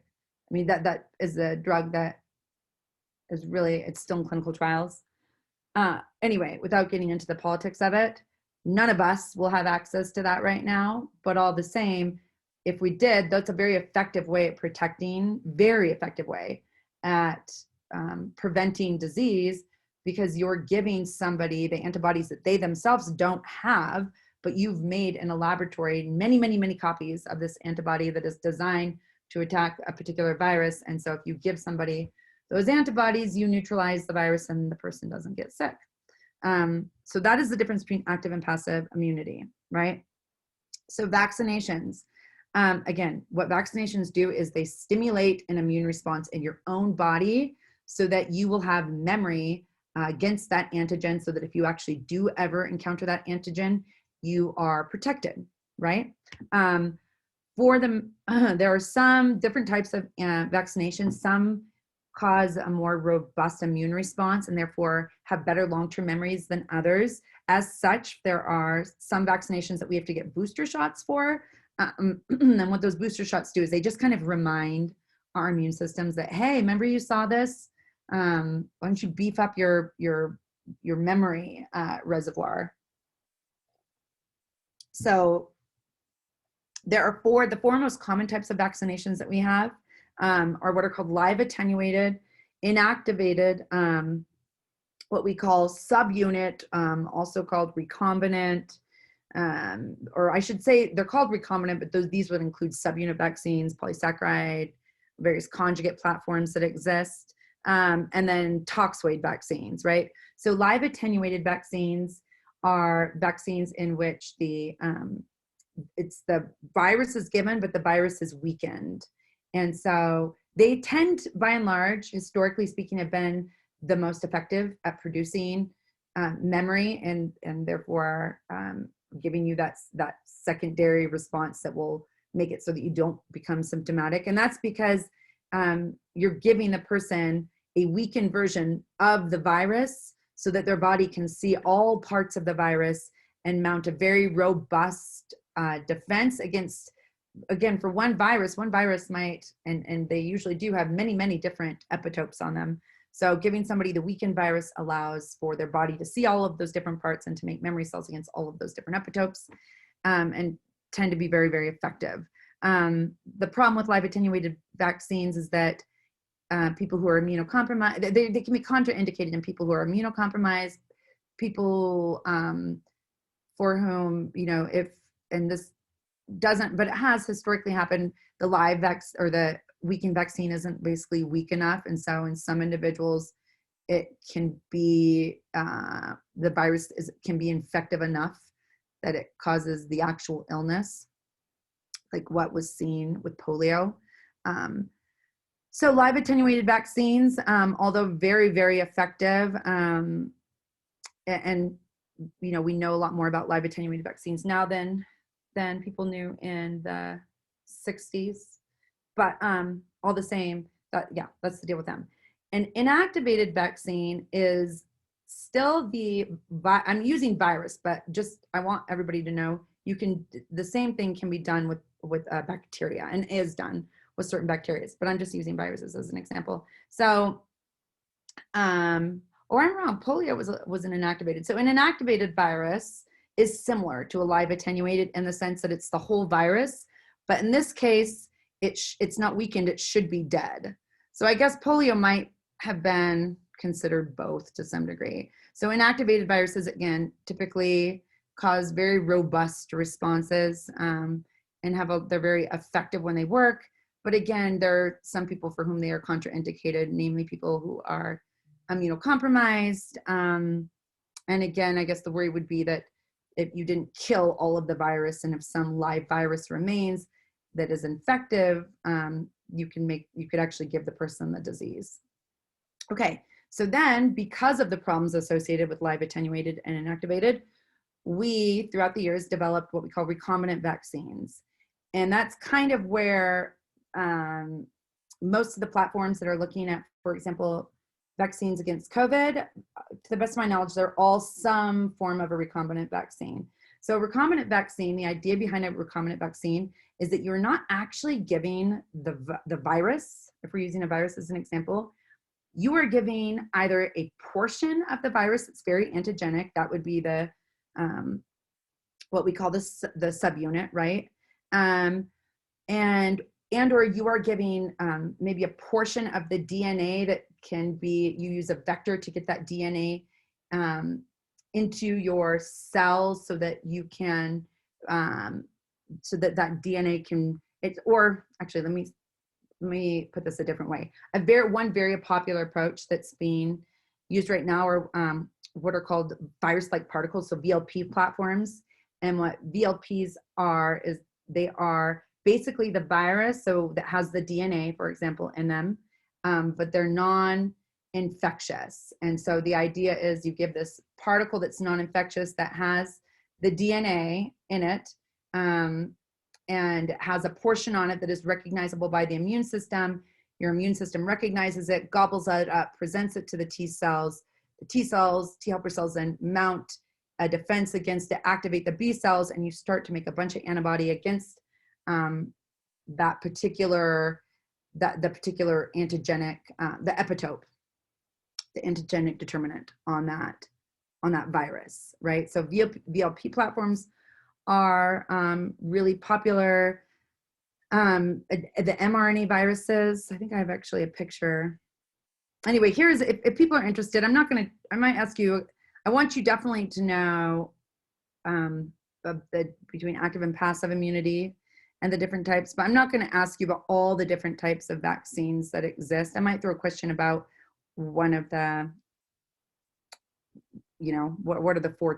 that is a drug that is really, it's still in clinical trials. Anyway, without getting into the politics of it, none of us will have access to that right now, but all the same, if we did, that's a very effective way at protecting, very effective way at preventing disease, because you're giving somebody the antibodies that they themselves don't have, but you've made in a laboratory many, many, many copies of this antibody that is designed to attack a particular virus. And so if you give somebody those antibodies, you neutralize the virus and the person doesn't get sick. So that is the difference between active and passive immunity, right? So vaccinations, again, what vaccinations do is they stimulate an immune response in your own body so that you will have memory against that antigen, so that if you actually do ever encounter that antigen, you are protected, right? For them, there are some different types of vaccinations. Some cause a more robust immune response and therefore have better long-term memories than others. As such, there are some vaccinations that we have to get booster shots for. And what those booster shots do is they just kind of remind our immune systems that, hey, remember you saw this? Why don't you beef up your memory reservoir? So there are the four most common types of vaccinations that we have are what are called live attenuated, inactivated, what we call subunit, also called recombinant, or I should say they're called recombinant, but these would include subunit vaccines, polysaccharide, various conjugate platforms that exist, and then toxoid vaccines, right? So live attenuated vaccines are vaccines in which it's the virus is given, but the virus is weakened. And so they tend, by and large, historically speaking, have been the most effective at producing memory and therefore giving you that secondary response that will make it so that you don't become symptomatic. And that's because you're giving the person a weakened version of the virus so that their body can see all parts of the virus and mount a very robust defense against, again, for one virus might, and they usually do have many, many different epitopes on them. So giving somebody the weakened virus allows for their body to see all of those different parts and to make memory cells against all of those different epitopes, and tend to be very, very effective. The problem with live attenuated vaccines is that people who are immunocompromised, they can be contraindicated in people who are immunocompromised, people for whom, and this doesn't, but it has historically happened, the live or the weakened vaccine isn't basically weak enough. And so in some individuals, it can be, the virus can be infective enough that it causes the actual illness, like what was seen with polio. So live attenuated vaccines, although very, very effective, and we know a lot more about live attenuated vaccines now than people knew in the 60s but all the same, yeah, that's the deal with them. An inactivated vaccine is still I'm using virus, but just I want everybody to know the same thing can be done with bacteria and is done with certain bacteria, but I'm just using viruses as an example. So, or I'm wrong, polio was an inactivated. So an inactivated virus is similar to a live attenuated in the sense that it's the whole virus, but in this case, it's not weakened, it should be dead. So I guess polio might have been considered both to some degree. So inactivated viruses, again, typically cause very robust responses and they're very effective when they work. But again, there are some people for whom they are contraindicated, namely people who are immunocompromised. And again, I guess the worry would be that if you didn't kill all of the virus and if some live virus remains that is infective, you could actually give the person the disease. Okay, so then because of the problems associated with live attenuated and inactivated, we throughout the years developed what we call recombinant vaccines. And that's kind of where most of the platforms that are looking at, for example, vaccines against COVID, to the best of my knowledge, they're all some form of a recombinant vaccine. So a recombinant vaccine, the idea behind a recombinant vaccine is that you're not actually giving the virus, if we're using a virus as an example, you are giving either a portion of the virus that's very antigenic, that would be the what we call the subunit, right? And or you are giving maybe a portion of the DNA that can be, you use a vector to get that DNA into your cells so that you can, so that DNA can, or actually let me put this a different way. One very popular approach that's being used right now are what are called virus-like particles, so VLP platforms. And what VLPs are is they are basically the virus, so that has the DNA, for example, in them, but they're non-infectious. And so the idea is you give this particle that's non-infectious that has the DNA in it, and has a portion on it that is recognizable by the immune system. Your immune system recognizes it, gobbles it up, presents it to the T cells. The T cells, T helper cells, then mount a defense against it, activate the B cells, and you start to make a bunch of antibody against that particular, the particular antigenic, the epitope, the antigenic determinant on that virus, right? So VLP platforms are really popular. The mRNA viruses, I think I have actually a picture. Anyway, here's, if people are interested, I might ask you, I want you definitely to know between active and passive immunity and the different types, but I'm not going to ask you about all the different types of vaccines that exist. I might throw a question about one of the, what are the four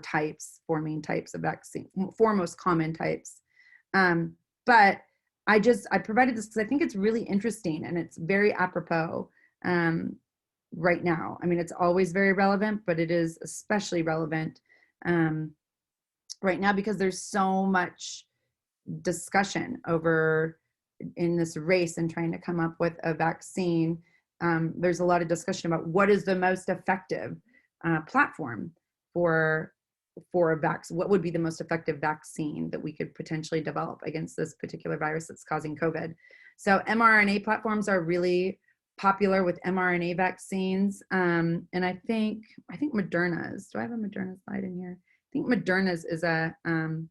main types of vaccine, four most common types. But I provided this because I think it's really interesting and it's very apropos right now. I mean, it's always very relevant, but it is especially relevant right now because there's so much discussion over in this race and trying to come up with a vaccine. There's a lot of discussion about what is the most effective platform for a vaccine. What would be the most effective vaccine that we could potentially develop against this particular virus that's causing COVID? So mRNA platforms are really popular with mRNA vaccines. And I think Moderna's, do I have a Moderna slide in here? I think Moderna's is a, hold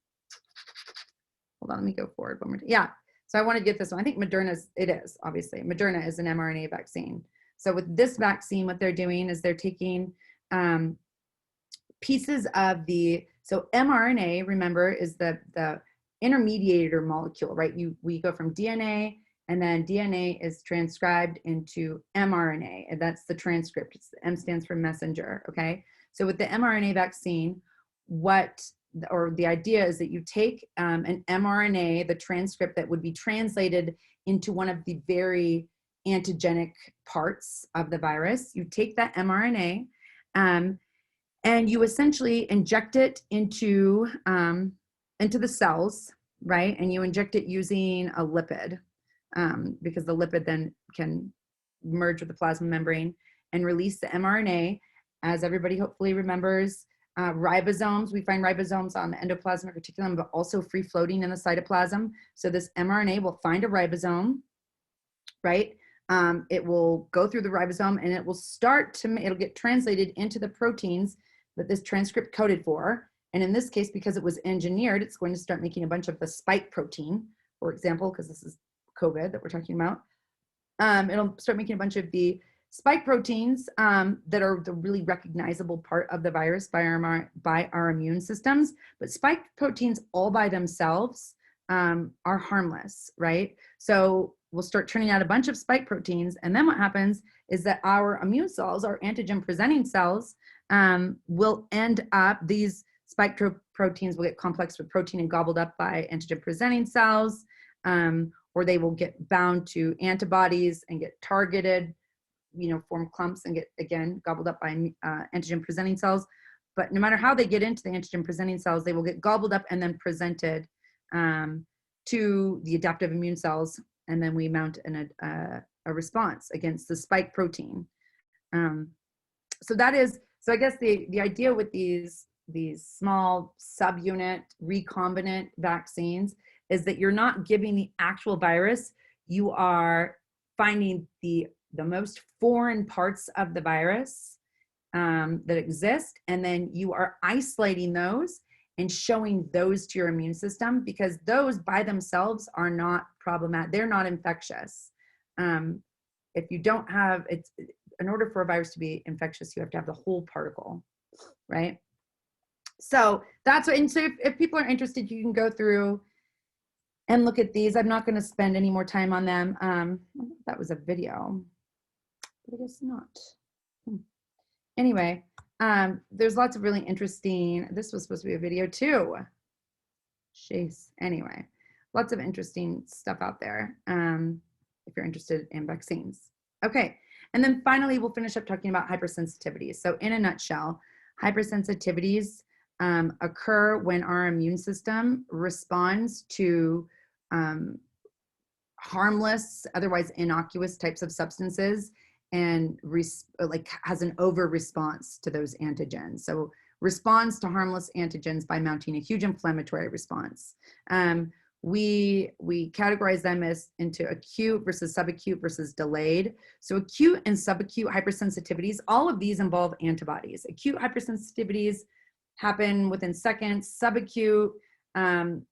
on, let me go forward one more time. Yeah, so I want to get this one. I think Moderna's, it is, obviously. Moderna is an mRNA vaccine. So with this vaccine, what they're doing is they're taking pieces of so mRNA, remember, is the intermediator molecule, right? We go from DNA, and then DNA is transcribed into mRNA, and that's the transcript. M stands for messenger, okay? So with the mRNA vaccine, the idea is that you take an mRNA, the transcript that would be translated into one of the very antigenic parts of the virus. You take that mRNA and you essentially inject it into the cells, right? And you inject it using a lipid. because the lipid then can merge with the plasma membrane and release the mRNA. As everybody hopefully remembers, ribosomes, we find ribosomes on the endoplasmic reticulum, but also free floating in the cytoplasm. So this mRNA will find a ribosome, right? It will go through the ribosome and it will start to, it'll get translated into the proteins that this transcript coded for. And in this case, because it was engineered, it's going to start making a bunch of the spike protein, for example, because this is COVID that we're talking about. It'll start making a bunch of the spike proteins that are the really recognizable part of the virus by our immune systems. But spike proteins all by themselves are harmless, right? So we'll start turning out a bunch of spike proteins. And then what happens is that our immune cells, our antigen presenting cells, will end up, these spike proteins will get complexed with protein and gobbled up by antigen presenting cells, or they will get bound to antibodies and get targeted, form clumps and get, again, gobbled up by antigen presenting cells. But no matter how they get into the antigen presenting cells, they will get gobbled up and then presented to the adaptive immune cells. And then we mount a response against the spike protein. So I guess the idea with these small subunit recombinant vaccines is that you're not giving the actual virus, you are finding the most foreign parts of the virus that exist, and then you are isolating those and showing those to your immune system, because those by themselves are not problematic. They're not infectious. If you don't have, in order for a virus to be infectious, you have to have the whole particle, right? So that's what, and so if people are interested, you can go through and look at these. I'm not going to spend any more time on them. That was a video, but I guess not. Anyway, there's lots of really interesting, this was supposed to be a video too. Jeez. Anyway, lots of interesting stuff out there if you're interested in vaccines. Okay, and then finally, we'll finish up talking about hypersensitivities. So in a nutshell, hypersensitivities occur when our immune system responds to harmless, otherwise innocuous types of substances, and has an over response to those antigens. So responds to harmless antigens by mounting a huge inflammatory response. We categorize them into acute versus subacute versus delayed. So acute and subacute hypersensitivities, all of these involve antibodies. Acute hypersensitivities happen within seconds. Subacute, the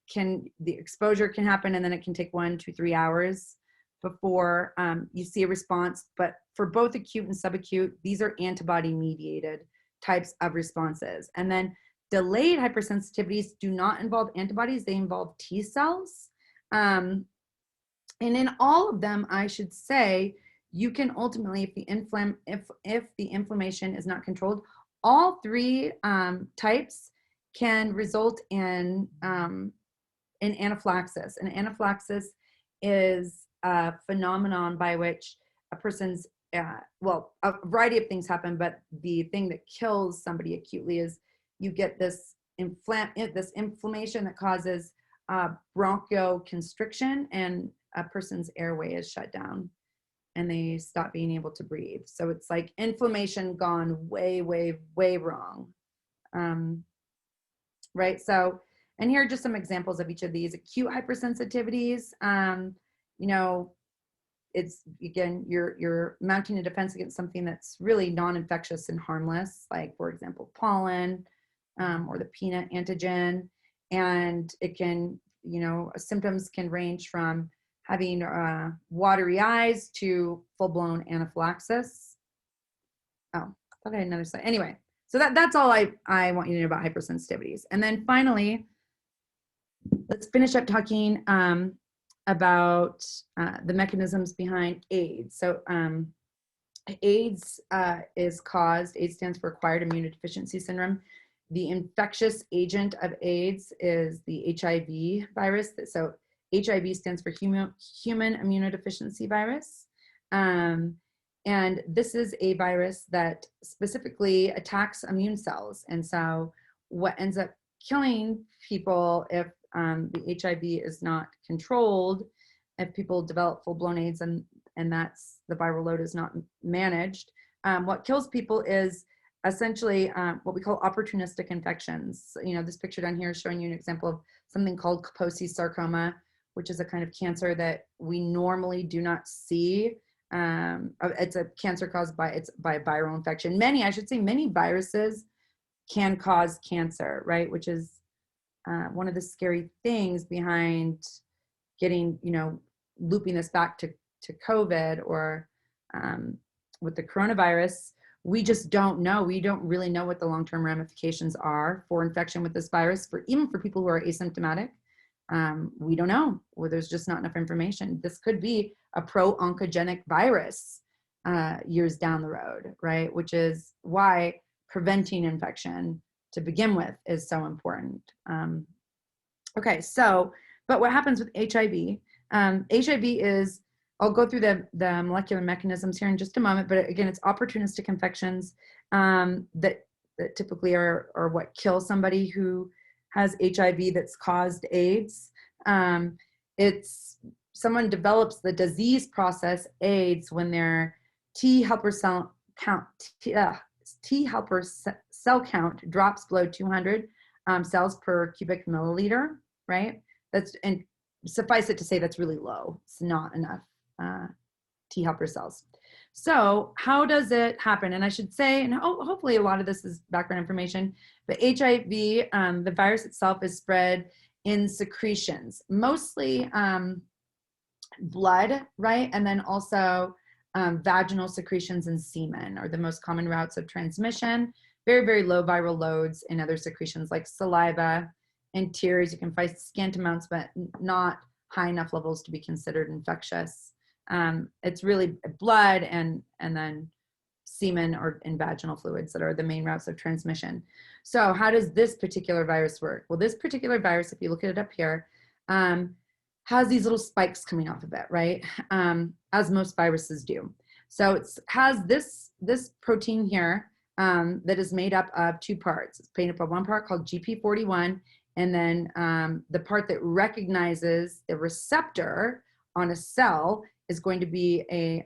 exposure can happen and then it can take 1, 2, 3 hours before you see a response. But for both acute and subacute, these are antibody mediated types of responses. And then delayed hypersensitivities do not involve antibodies, they involve T cells. And in all of them, I should say, you can ultimately, if the inflammation is not controlled, all three types can result in anaphylaxis. And anaphylaxis is a phenomenon by which a person's, well, a variety of things happen, but the thing that kills somebody acutely is you get this inflammation that causes bronchoconstriction, and a person's airway is shut down and they stop being able to breathe. So it's like inflammation gone way, way, way wrong. Right, so, and here are just some examples of each of these. Acute hypersensitivities, it's, again, you're mounting a defense against something that's really non-infectious and harmless, like, for example, pollen or the peanut antigen. And it can, symptoms can range from having watery eyes to full-blown anaphylaxis. Oh, I thought I had another slide. Anyway, so that's all I want you to know about hypersensitivities. And then finally, let's finish up talking about the mechanisms behind AIDS. So AIDS stands for acquired immunodeficiency syndrome. The infectious agent of AIDS is the HIV virus. So HIV stands for human immunodeficiency virus. And this is a virus that specifically attacks immune cells. And so what ends up killing people if the HIV is not controlled if people develop full-blown AIDS and that's the viral load is not managed, what kills people is essentially what we call opportunistic infections. You know, this picture down here is showing you an example of something called Kaposi's sarcoma, which is a kind of cancer that we normally do not see. It's a cancer caused by viral infection. Many viruses can cause cancer, right? Which is one of the scary things behind getting, looping this back to COVID or with the coronavirus. We just don't know. We don't really know what the long-term ramifications are for infection with this virus, even for people who are asymptomatic. We don't know. Well, there's just not enough information. This could be a pro-oncogenic virus years down the road, right? Which is why preventing infection to begin with is so important. Okay, but what happens with HIV? HIV is, I'll go through the molecular mechanisms here in just a moment, but again, it's opportunistic infections that typically are what kill somebody who has HIV that's caused AIDS. It's someone develops the disease process AIDS when their T helper cell count drops below 200 cells per cubic milliliter, right? And suffice it to say that's really low. It's not enough T helper cells. So how does it happen? And I should say, and hopefully a lot of this is background information, but HIV, the virus itself is spread in secretions, mostly blood, right? And then also vaginal secretions and semen are the most common routes of transmission. Very, very low viral loads in other secretions like saliva and tears. You can find scant amounts, but not high enough levels to be considered infectious. It's really blood and then semen or in vaginal fluids that are the main routes of transmission. So how does this particular virus work? Well, this particular virus, if you look at it up here, has these little spikes coming off of it, right? As most viruses do. So it has this protein here that is made up of two parts. It's made up of one part called GP41, and then the part that recognizes the receptor on a cell is going to be a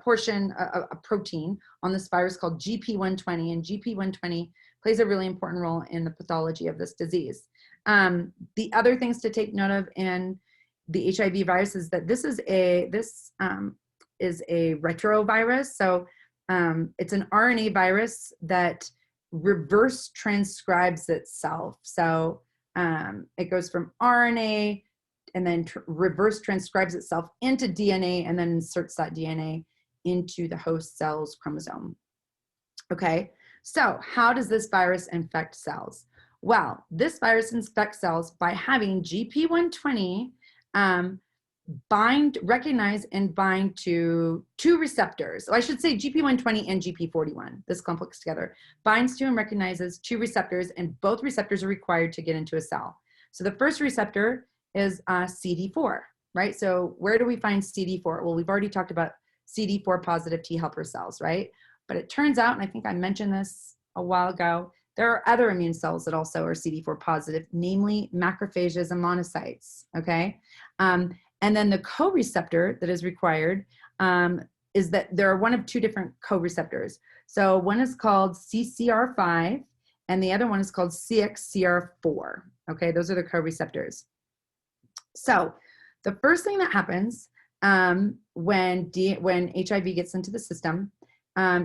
protein on this virus called GP120, and GP120 plays a really important role in the pathology of this disease. The other things to take note of in the HIV virus is that this is a retrovirus. So it's an RNA virus that reverse transcribes itself. So it goes from RNA and then reverse transcribes itself into DNA and then inserts that DNA into the host cell's chromosome. Okay, so how does this virus infect cells? Well, this virus infects cells by having GP120 recognize and bind to two receptors. So I should say GP120 and GP41, this complex together, binds to and recognizes two receptors, and both receptors are required to get into a cell. So the first receptor is CD4, right? So where do we find CD4? Well, we've already talked about CD4 positive T helper cells, right? But it turns out, and I think I mentioned this a while ago, there are other immune cells that also are CD4 positive, namely macrophages and monocytes, okay? And then the co-receptor that is required is that there are one of two different co-receptors. So one is called CCR5 and the other one is called CXCR4, okay? Those are the co-receptors. So the first thing that happens when HIV gets into the system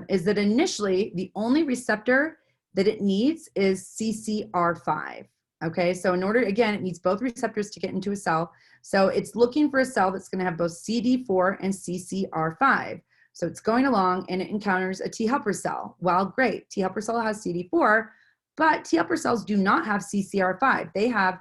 is that initially the only receptor that it needs is CCR5. Okay, so in order, again, it needs both receptors to get into a cell. So it's looking for a cell that's going to have both CD4 and CCR5. So it's going along and it encounters a T helper cell. Well, great, T helper cell has CD4, but T helper cells do not have CCR5. They have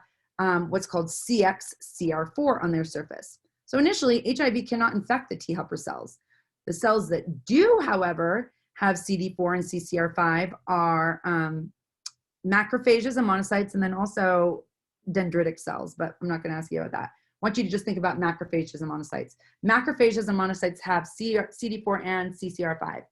what's called CXCR4 on their surface. So initially, HIV cannot infect the T helper cells. The cells that do, however, have CD4 and CCR5 are macrophages and monocytes, and then also dendritic cells, but I'm not going to ask you about that. I want you to just think about macrophages and monocytes. Macrophages and monocytes have CD4 and CCR5.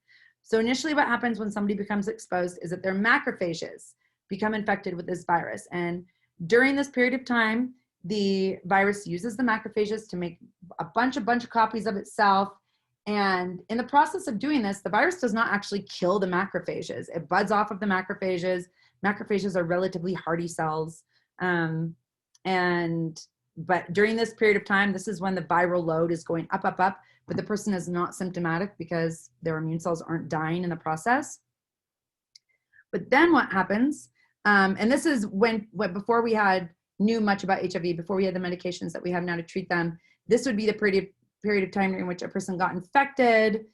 So initially what happens when somebody becomes exposed is that their macrophages become infected with this virus. And during this period of time, the virus uses the macrophages to make a bunch of copies of itself. And in the process of doing this, the virus does not actually kill the macrophages. It buds off of the macrophages. Macrophages are relatively hardy cells. But during this period of time, this is when the viral load is going up, but the person is not symptomatic because their immune cells aren't dying in the process. But then what happens, and this is when before we knew much about HIV, before we had the medications that we have now to treat them, this would be the period of time during which a person got infected.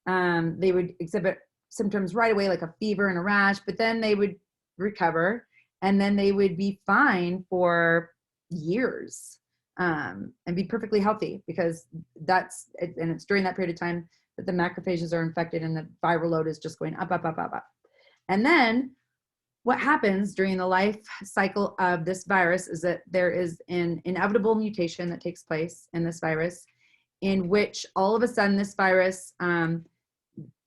They would exhibit symptoms right away, like a fever and a rash, but then they would recover, and then they would be fine for years and be perfectly healthy, because it's during that period of time that the macrophages are infected and the viral load is just going up. And then what happens during the life cycle of this virus is that there is an inevitable mutation that takes place in this virus, in which all of a sudden this virus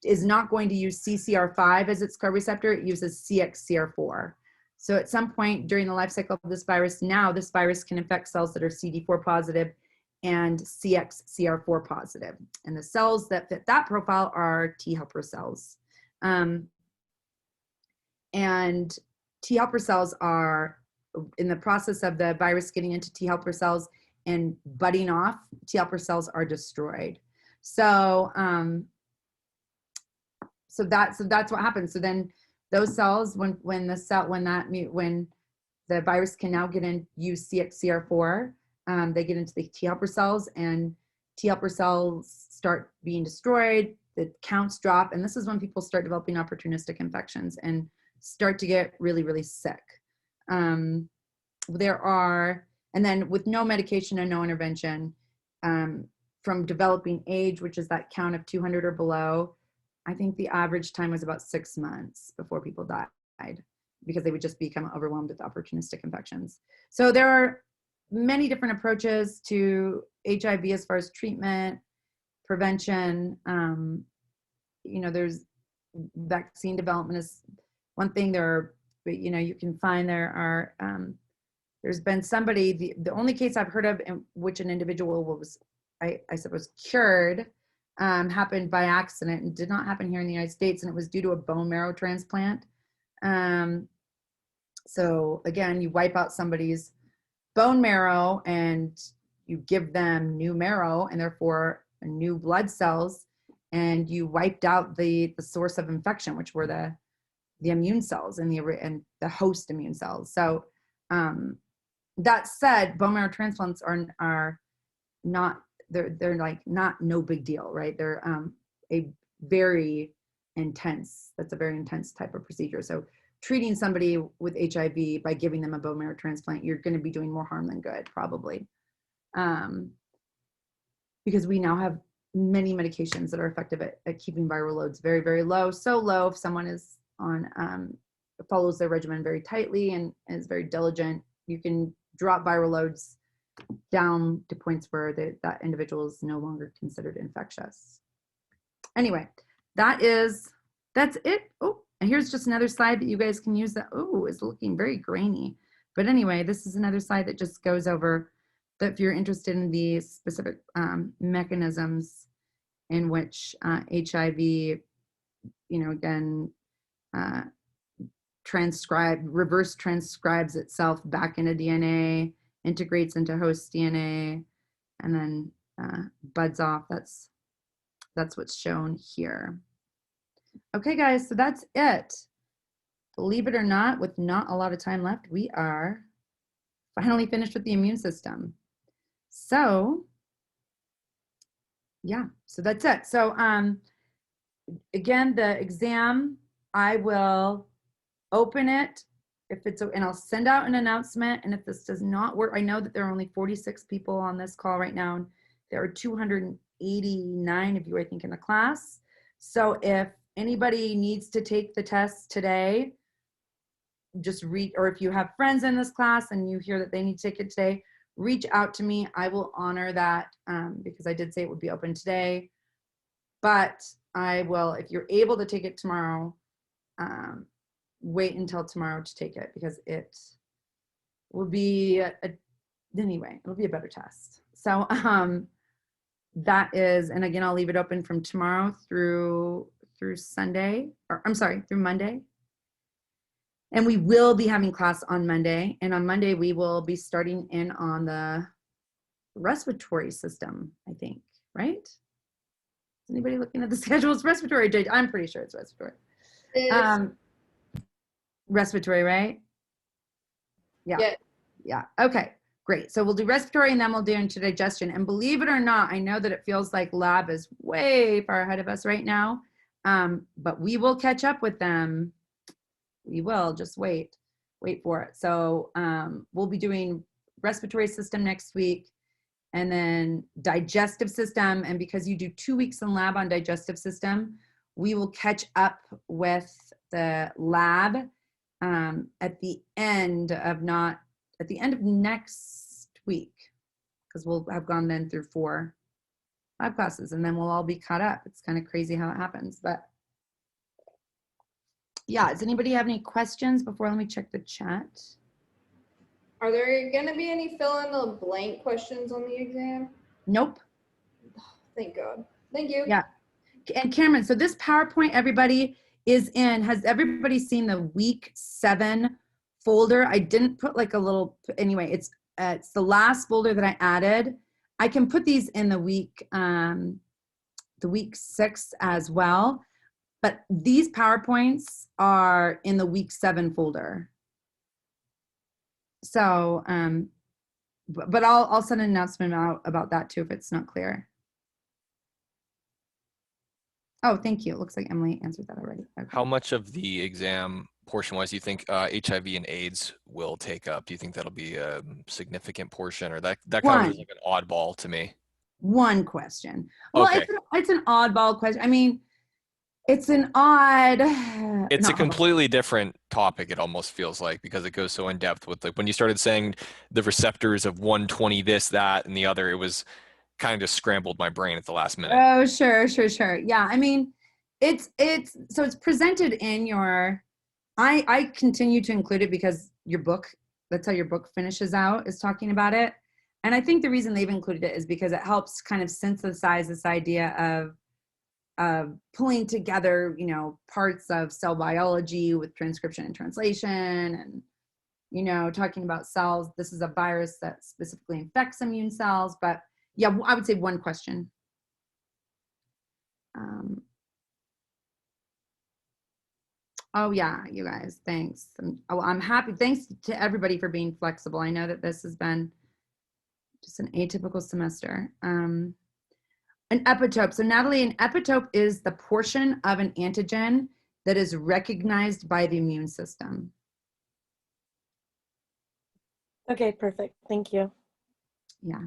is not going to use CCR5 as its co-receptor, it uses CXCR4. So at some point during the life cycle of this virus, now this virus can infect cells that are CD4 positive and CXCR4 positive. And the cells that fit that profile are T helper cells. And T helper cells are, in the process of the virus getting into T helper cells and budding off, T helper cells are destroyed. So that's what happens. So then those cells, when the virus can now use CXCR4, they get into the T helper cells, and T helper cells start being destroyed, the counts drop, and this is when people start developing opportunistic infections and start to get really, really sick. And then with no medication and no intervention, from developing age, which is that count of 200 or below, I think the average time was about 6 months before people died, because they would just become overwhelmed with opportunistic infections. So there are many different approaches to HIV as far as treatment, prevention. There's vaccine development is one thing. You can find there's been somebody, the only case I've heard of in which an individual was, I suppose, cured, happened by accident and did not happen here in the United States, and it was due to a bone marrow transplant. So again, you wipe out somebody's bone marrow and you give them new marrow and therefore new blood cells, and you wiped out the source of infection, which were the immune cells and the host immune cells. So that said, bone marrow transplants are not, they're like not no big deal, right? They're a very intense type of procedure. So treating somebody with HIV by giving them a bone marrow transplant, you're going to be doing more harm than good, probably. Because we now have many medications that are effective at keeping viral loads very, very low. So low, if someone is follows their regimen very tightly and is very diligent, you can drop viral loads down to points where that individual is no longer considered infectious. Anyway, that's it. Oh, and here's just another slide that you guys can use that, is looking very grainy. But anyway, this is another slide that just goes over that if you're interested in the specific mechanisms in which HIV, again, reverse transcribes itself back into DNA, integrates into host DNA, and then buds off. That's what's shown here. Okay, guys, so that's it. Believe it or not, with not a lot of time left, we are finally finished with the immune system. So, yeah, so that's it. So, again, the exam, I will open it and I'll send out an announcement. And if this does not work, I know that there are only 46 people on this call right now, and there are 289 of you, I think, in the class. So if anybody needs to take the test today, or if you have friends in this class and you hear that they need to take it today, reach out to me. I will honor that because I did say it would be open today. But I will, if you're able to take it tomorrow, wait until tomorrow to take it, because it will be anyway, it'll be a better test. So that is, and again, I'll leave it open from tomorrow through Sunday, or I'm sorry, through Monday. And we will be having class on Monday. And on Monday, we will be starting in on the respiratory system, I think, right? Is anybody looking at the schedule? It's respiratory. I'm pretty sure it's respiratory. Respiratory, right? Yeah. Yeah. Okay, great. So we'll do respiratory and then we'll do into digestion. And believe it or not, I know that it feels like lab is way far ahead of us right now, but we will catch up with them. We will, just wait for it. So we'll be doing respiratory system next week and then digestive system. And because you do 2 weeks in lab on digestive system, we will catch up with the lab at the end of next week, because we'll have gone then through 4 lab classes and then we'll all be caught up. It's kind of crazy how it happens, but yeah. Does anybody have any questions before? Let me check the chat. Are there going to be any fill in the blank questions on the exam? Nope. Thank God. Thank you. Yeah. And Cameron, so this PowerPoint, everybody, is in, has everybody seen the week 7 folder? I didn't put like a little, anyway, it's the last folder that I added. I can put these in the week 6 as well, but these PowerPoints are in the week 7 folder. So, but I'll send an announcement out about that too if it's not clear. Oh, thank you. It looks like Emily answered that already. Okay. How much of the exam portion-wise do you think HIV and AIDS will take up? Do you think that'll be a significant portion, or that kind of is like an oddball to me? One question. Well, okay. It's an oddball question. I mean, it's an odd. It's a completely different topic. It almost feels like, because it goes so in depth with, like, when you started saying the receptors of 120, this, that, and the other, it was kind of just scrambled my brain at the last minute. Oh, sure. Yeah. I mean, it's presented in your, I continue to include it because your book, that's how your book finishes out, is talking about it. And I think the reason they've included it is because it helps kind of synthesize this idea of pulling together, you know, parts of cell biology with transcription and translation, and, you know, talking about cells. This is a virus that specifically infects immune cells, but yeah, I would say one question. Oh yeah, you guys, thanks. I'm happy. Thanks to everybody for being flexible. I know that this has been just an atypical semester. An epitope. So Natalie, an epitope is the portion of an antigen that is recognized by the immune system. Okay, perfect. Thank you. Yeah.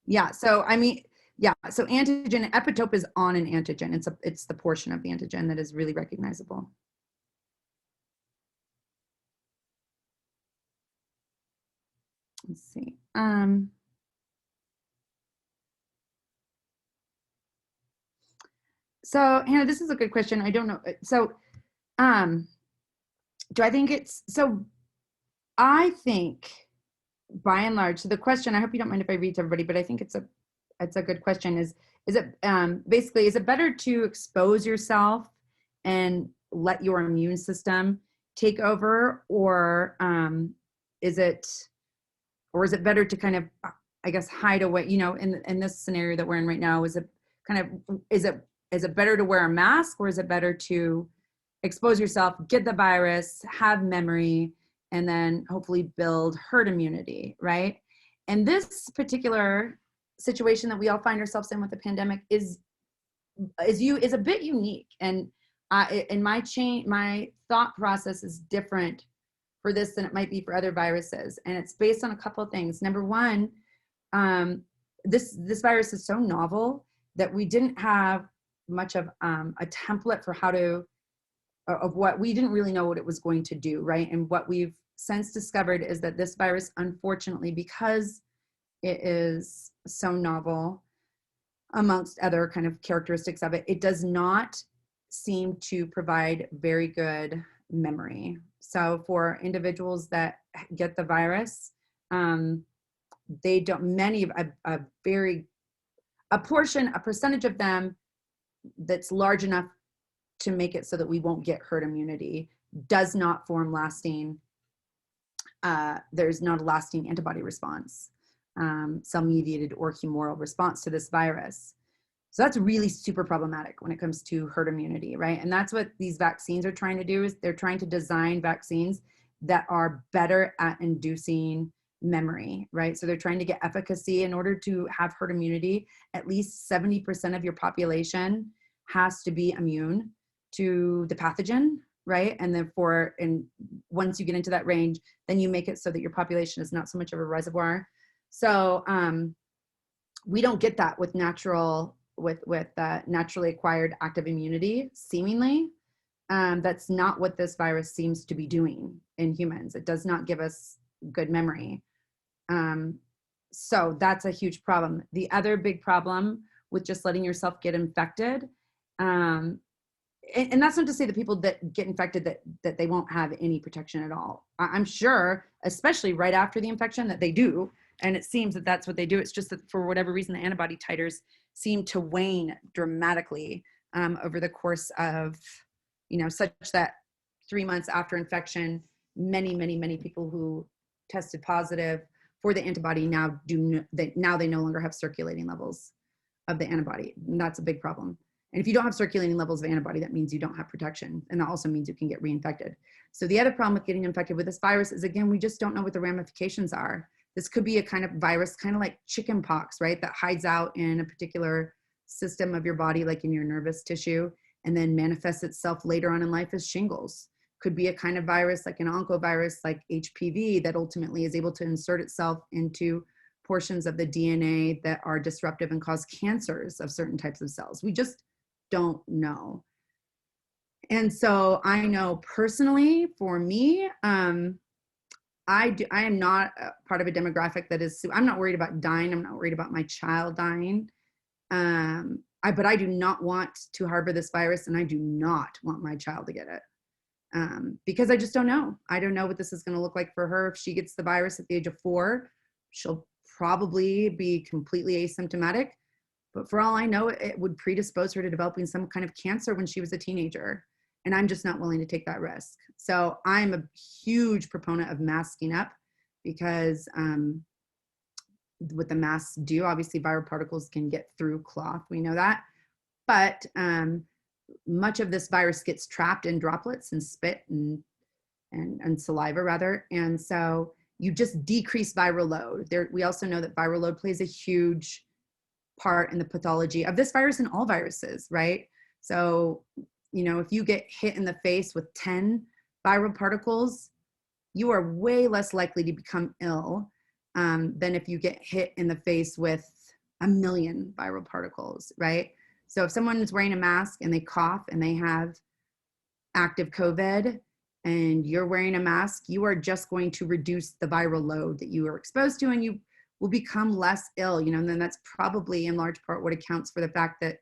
Yeah, so I mean, yeah, so antigen, epitope is on an antigen. It's the portion of the antigen that is really recognizable. Let's see. So Hannah, this is a good question. I don't know. So do I think it's, so I think by and large, so the question, I hope you don't mind if I read to everybody, but I think it's a good question, is it basically, is it better to expose yourself and let your immune system take over, or is it better to kind of, I guess, hide away, you know, in this scenario that we're in right now? Is it better to wear a mask, or is it better to expose yourself, get the virus, have memory, and then hopefully build herd immunity, right? And this particular situation that we all find ourselves in with the pandemic is a bit unique. And in my thought process is different for this than it might be for other viruses. And it's based on a couple of things. Number one, this virus is so novel that we didn't have much of a template for how to, of what, we didn't really know what it was going to do, right? And what we've since discovered is that this virus, unfortunately, because it is so novel, amongst other kind of characteristics of it, it does not seem to provide very good memory. So for individuals that get the virus, They don't, many of a percentage of them that's large enough to make it so that we won't get herd immunity does not form lasting, there's not a lasting antibody response, cell-mediated or humoral response to this virus. So that's really super problematic when it comes to herd immunity, right? And that's what these vaccines are trying to do, is they're trying to design vaccines that are better at inducing memory, right? So they're trying to get efficacy. In order to have herd immunity, at least 70% of your population has to be immune to the pathogen, right? And therefore, and once you get into that range, then you make it so that your population is not so much of a reservoir. So we don't get that with naturally acquired active immunity, seemingly. That's not what this virus seems to be doing in humans. It does not give us good memory. So that's a huge problem. The other big problem with just letting yourself get infected, and that's not to say that people that get infected that they won't have any protection at all. I'm sure, especially right after the infection, that they do. And it seems that that's what they do. It's just that for whatever reason, the antibody titers seem to wane dramatically over the course of, such that 3 months after infection, many people who tested positive for the antibody now they no longer have circulating levels of the antibody. And that's a big problem. And if you don't have circulating levels of antibody, that means you don't have protection. And that also means you can get reinfected. So the other problem with getting infected with this virus is, again, we just don't know what the ramifications are. This could be a kind of virus, kind of like chicken pox, right? That hides out in a particular system of your body, like in your nervous tissue, and then manifests itself later on in life as shingles. Could be a kind of virus like an oncovirus, like HPV, that ultimately is able to insert itself into portions of the DNA that are disruptive and cause cancers of certain types of cells. We just don't know. And so I know personally, for me, I am not a part of a demographic that is, I'm not worried about dying. I'm not worried about my child dying. But I do not want to harbor this virus, and I do not want my child to get it. Because I just don't know. I don't know what this is going to look like for her. If she gets the virus at the age of 4, she'll probably be completely asymptomatic. But for all I know, it would predispose her to developing some kind of cancer when she was a teenager. And I'm just not willing to take that risk. So I'm a huge proponent of masking up, because what the masks do, obviously viral particles can get through cloth. We know that. But much of this virus gets trapped in droplets and spit and saliva, rather. And so you just decrease viral load. We also know that viral load plays a huge part in the pathology of this virus and all viruses, right? So, if you get hit in the face with 10 viral particles, you are way less likely to become ill than if you get hit in the face with 1 million viral particles, right? So if someone is wearing a mask and they cough and they have active COVID and you're wearing a mask, you are just going to reduce the viral load that you are exposed to, and you will become less ill, and then that's probably in large part what accounts for the fact that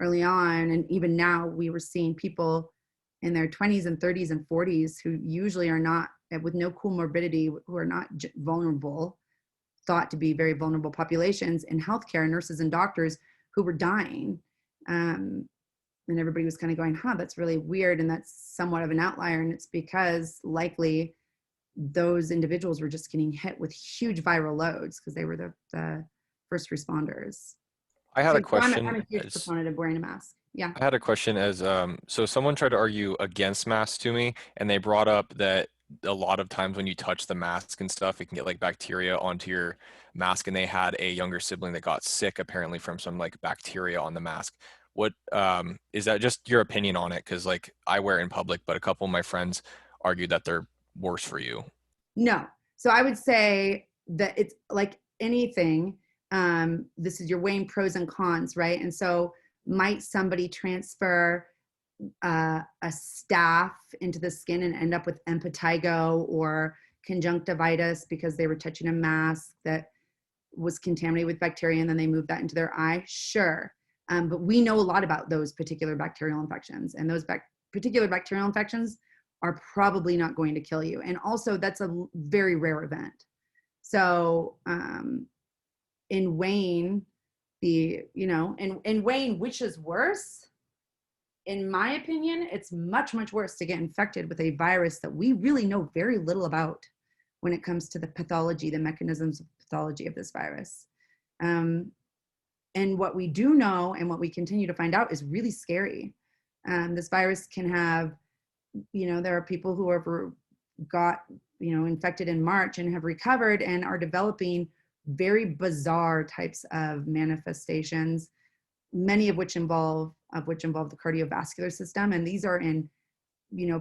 early on, and even now, we were seeing people in their 20s and 30s and 40s who usually are not, with no comorbidity, who are not vulnerable, thought to be very vulnerable populations in healthcare, nurses and doctors who were dying. And everybody was kind of going, that's really weird. And that's somewhat of an outlier. And it's because likely those individuals were just getting hit with huge viral loads because they were the first responders. I had a question. I'm a huge proponent of wearing a mask. Yeah. I had a question so someone tried to argue against masks to me, and they brought up that a lot of times when you touch the mask and stuff, it can get like bacteria onto your mask, and they had a younger sibling that got sick apparently from some like bacteria on the mask. What is that just your opinion on it? Because like I wear it in public, but a couple of my friends argued that they're worse for you. No. So I would say that it's like anything. This is, you're weighing pros and cons, right? And so might somebody transfer a staph into the skin and end up with impetigo or conjunctivitis because they were touching a mask that was contaminated with bacteria and then they moved that into their eye? Sure. But we know a lot about those particular bacterial infections, and those particular bacterial infections are probably not going to kill you. And also that's a very rare event. So in Wayne, in Wayne, which is worse? In my opinion, it's much, much worse to get infected with a virus that we really know very little about when it comes to the pathology, the mechanisms of pathology of this virus. And what we do know and what we continue to find out is really scary. This virus can have, there are people who have got, infected in March and have recovered and are developing very bizarre types of manifestations, many of which involve the cardiovascular system. And these are in,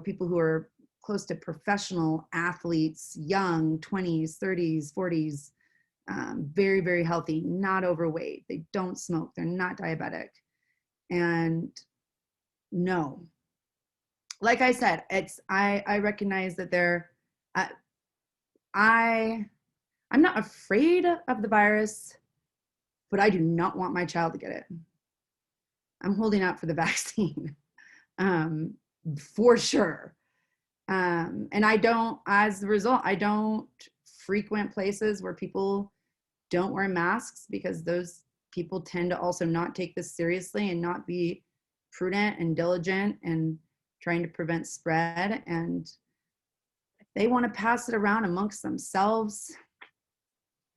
people who are close to professional athletes, young, 20s, 30s, 40s, very, very healthy, not overweight. They don't smoke. They're not diabetic. And no, like I said, I recognize that I'm not afraid of the virus, but I do not want my child to get it. I'm holding out for the vaccine, for sure. And as a result, I don't frequent places where people don't wear masks, because those people tend to also not take this seriously and not be prudent and diligent and trying to prevent spread. And if they want to pass it around amongst themselves,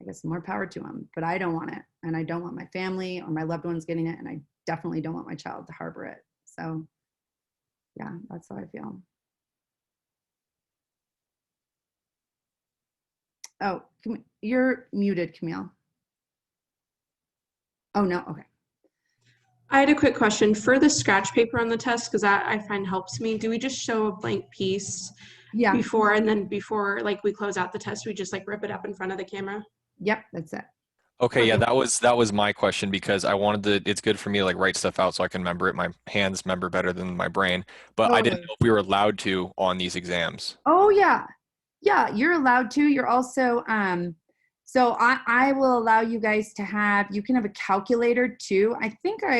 I guess more power to them, but I don't want it. And I don't want my family or my loved ones getting it. And I definitely don't want my child to harbor it. So yeah, that's how I feel. Oh, you're muted, Camille. Oh, no, okay. I had a quick question for the scratch paper on the test, because that I find helps me. Do we just show a blank piece before, and then before we close out the test, we just rip it up in front of the camera? Yep, that's it. Okay, yeah, that was my question, because I wanted it's good for me to write stuff out so I can remember it. My hands remember better than my brain, but I didn't know if we were allowed to on these exams. Oh yeah. Yeah, you're allowed to. You're also, so I will allow you guys to you can have a calculator too. I think but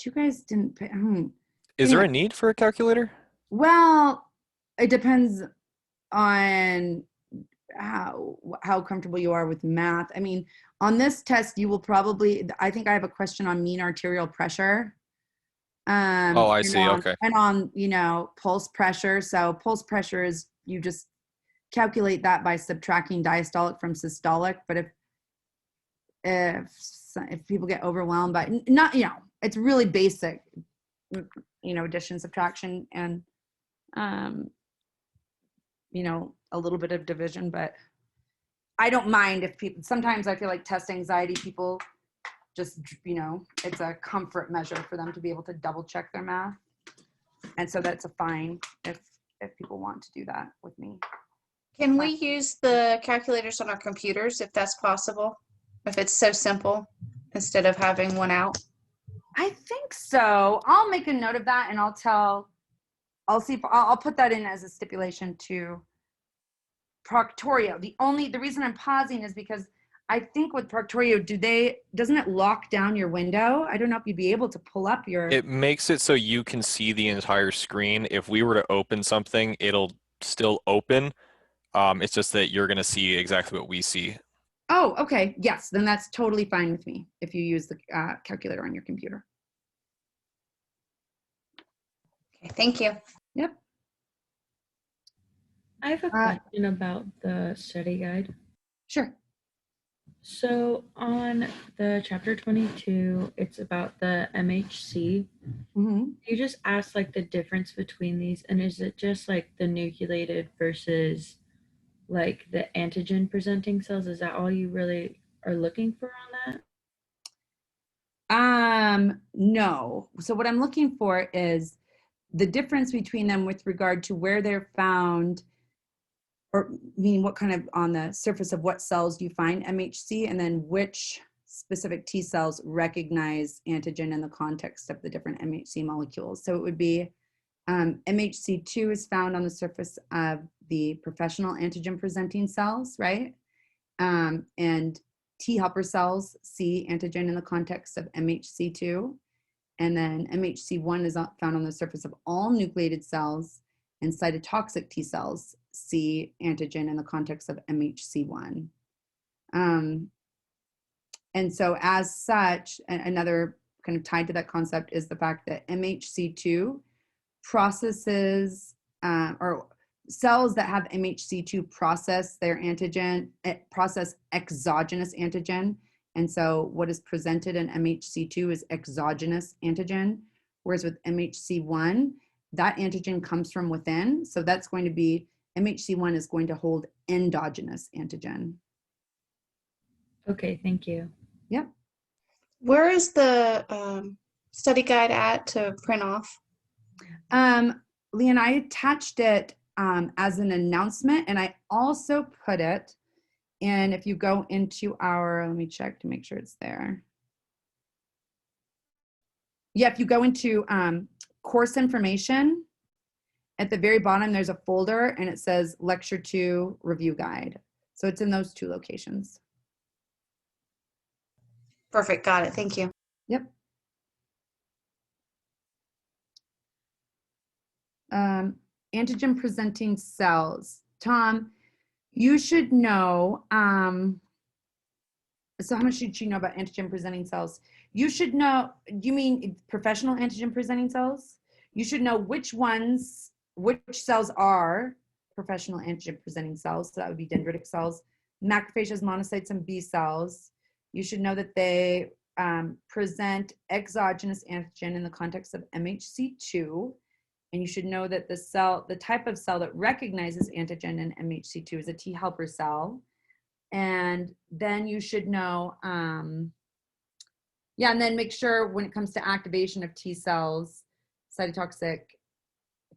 you guys didn't pay. Is there a need for a calculator? Well, it depends on how comfortable you are with math. I mean, on this test, you will probably, I think I have a question on mean arterial pressure. Oh, I see. Okay. And on, pulse pressure. So pulse pressure is, you just calculate that by subtracting diastolic from systolic. But if people get overwhelmed by it's really basic, addition, subtraction, and a little bit of division. But I don't mind if people, sometimes I feel like test anxiety people just, it's a comfort measure for them to be able to double check their math. And so that's a fine if people want to do that with me. Can we use the calculators on our computers if that's possible? If it's so simple, instead of having one out? I think so. I'll make a note of that, and I'll see if I'll put that in as a stipulation to Proctorio. The reason I'm pausing is because I think with Proctorio, doesn't it lock down your window? I don't know if you'd be able to pull up your. It makes it so you can see the entire screen. If we were to open something, it'll still open. It's just that you're going to see exactly what we see. Oh, okay. Yes, then that's totally fine with me if you use the calculator on your computer. Okay, thank you. Yep. I have a question about the study guide. Sure. So on the chapter 22, it's about the MHC. Mm-hmm. You just asked the difference between these, and is it just the nucleated versus the antigen presenting cells? Is that all you really are looking for on that? No. So what I'm looking for is the difference between them with regard to where they're found, or meaning what kind of on the surface of what cells you find MHC, and then which specific T cells recognize antigen in the context of the different MHC molecules. So it would be MHC2 is found on the surface of the professional antigen presenting cells, right? And T helper cells see antigen in the context of MHC2. And then MHC1 is found on the surface of all nucleated cells, and cytotoxic T cells MHC antigen in the context of MHC1. And so as such, another kind of tied to that concept is the fact that MHC2 processes, or cells that have MHC2 process their antigen, process exogenous antigen. And so what is presented in MHC2 is exogenous antigen, whereas with MHC1, that antigen comes from within. So that's going to be, MHC1 is going to hold endogenous antigen. Okay, thank you. Yep. Where is the study guide at to print off? Leanne, I attached it as an announcement, and I also put it in, if you go into our, let me check to make sure it's there. Yeah, if you go into course information, at the very bottom, there's a folder and it says Lecture 2 Review Guide. So it's in those 2 locations. Perfect. Got it. Thank you. Yep. Antigen presenting cells. Tom, you should know, so how much should you know about antigen presenting cells? You should know, do you mean professional antigen presenting cells? You should know which cells are professional antigen presenting cells. So that would be dendritic cells, macrophages, monocytes, and B cells. You should know that they present exogenous antigen in the context of MHC2. And you should know that the type of cell that recognizes antigen in MHC2 is a T helper cell. And then you should know, and then make sure when it comes to activation of T cells, cytotoxic,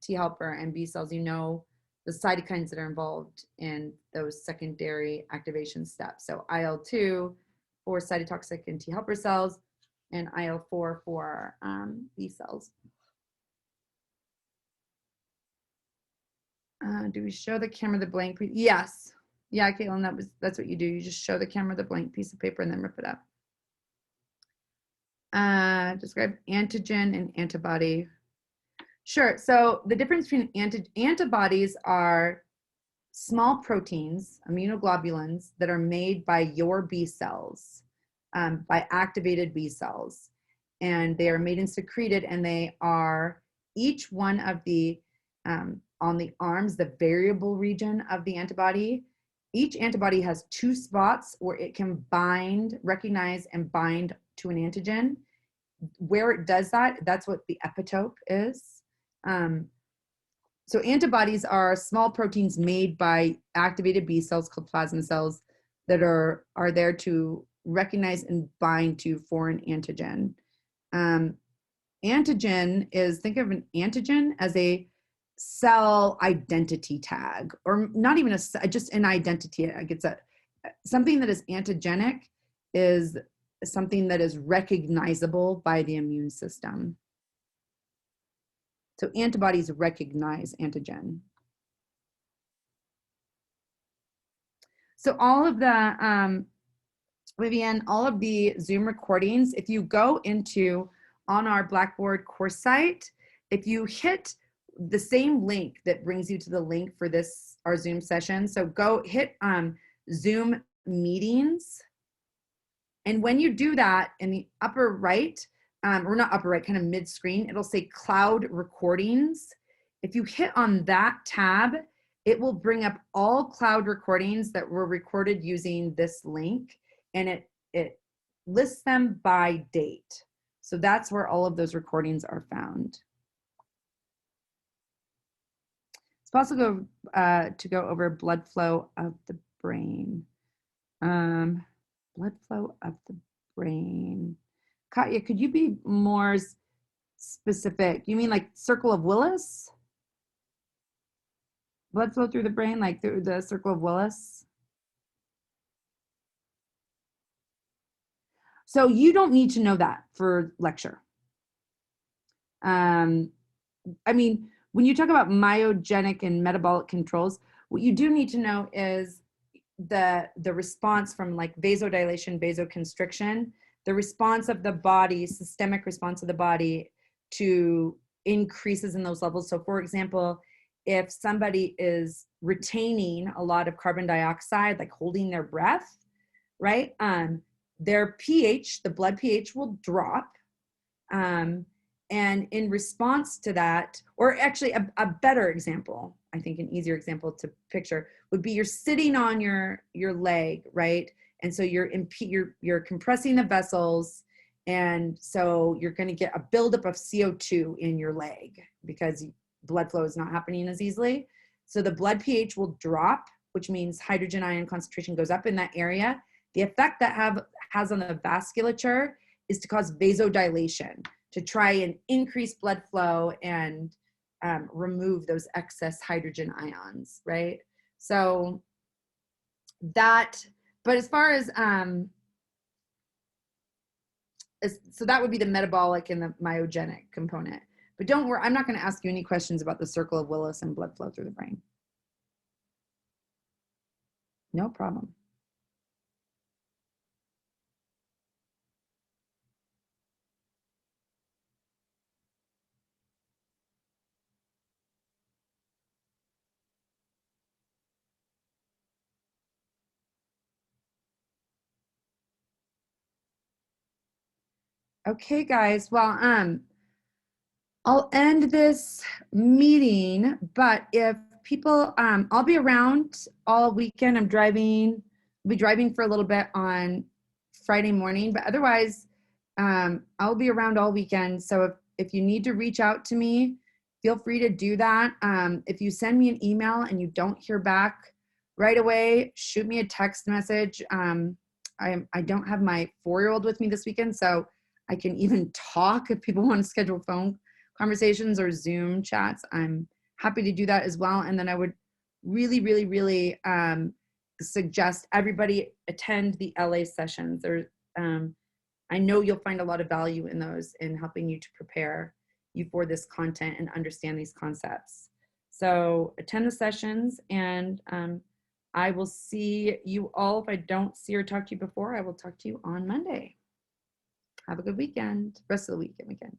T helper, and B cells, you know the cytokines that are involved in those secondary activation steps. So IL-2 for cytotoxic and T helper cells, and IL-4 for B cells. Do we show the camera the blank? Yes. Yeah, Caitlin, that's what you do. You just show the camera the blank piece of paper and then rip it up. Describe antigen and antibody. Sure. So the difference between antibodies are small proteins, immunoglobulins, that are made by your B cells, by activated B cells. And they are made and secreted, and they are each one of the, on the arms, the variable region of the antibody. Each antibody has 2 spots where it can bind, recognize, and bind to an antigen. Where it does that, that's what the epitope is. So antibodies are small proteins made by activated B cells called plasma cells that are there to recognize and bind to foreign antigen. Antigen is, think of an antigen as a cell identity tag, or not even just an identity tag. It's something that is antigenic is something that is recognizable by the immune system. So antibodies recognize antigen. So all of the, Vivian, all of the Zoom recordings, if you go into, on our Blackboard course site, if you hit the same link that brings you to the link for this, our Zoom session, so go hit Zoom meetings. And when you do that, in the upper right, or not upper right, kind of mid-screen, it'll say cloud recordings. If you hit on that tab, it will bring up all cloud recordings that were recorded using this link, and it lists them by date. So that's where all of those recordings are found. It's possible to go over blood flow of the brain. Blood flow of the brain. Katya, could you be more specific? You mean like circle of Willis? Blood flow through the brain, like through the circle of Willis? So you don't need to know that for lecture. I mean, when you talk about myogenic and metabolic controls, what you do need to know is the response from like vasodilation, vasoconstriction, the response of the body, systemic response of the body to increases in those levels. So for example, if somebody is retaining a lot of carbon dioxide, like holding their breath, right? Their pH, the blood pH will drop. And in response to that, or actually a better example, I think an easier example to picture would be you're sitting on your leg, right? And so you're compressing the vessels, and so you're going to get a buildup of CO2 in your leg because blood flow is not happening as easily. So the blood pH will drop, which means hydrogen ion concentration goes up in that area. The effect that has on the vasculature is to cause vasodilation, to try and increase blood flow and remove those excess hydrogen ions, right? So that, but as far as, so that would be the metabolic and the myogenic component. But don't worry, I'm not going to ask you any questions about the circle of Willis and blood flow through the brain. No problem. Okay, guys. Well, I'll end this meeting, but if people, I'll be around all weekend. I'll be driving for a little bit on Friday morning, but otherwise, I'll be around all weekend. So if you need to reach out to me, feel free to do that. If you send me an email and you don't hear back right away, shoot me a text message. I don't have my 4-year-old with me this weekend, so I can even talk if people want to schedule phone conversations or Zoom chats. I'm happy to do that as well. And then I would really, really, really suggest everybody attend the LA sessions. I know you'll find a lot of value in those in helping you to prepare you for this content and understand these concepts. So attend the sessions, and I will see you all. If I don't see or talk to you before, I will talk to you on Monday. Have a good weekend, rest of the weekend.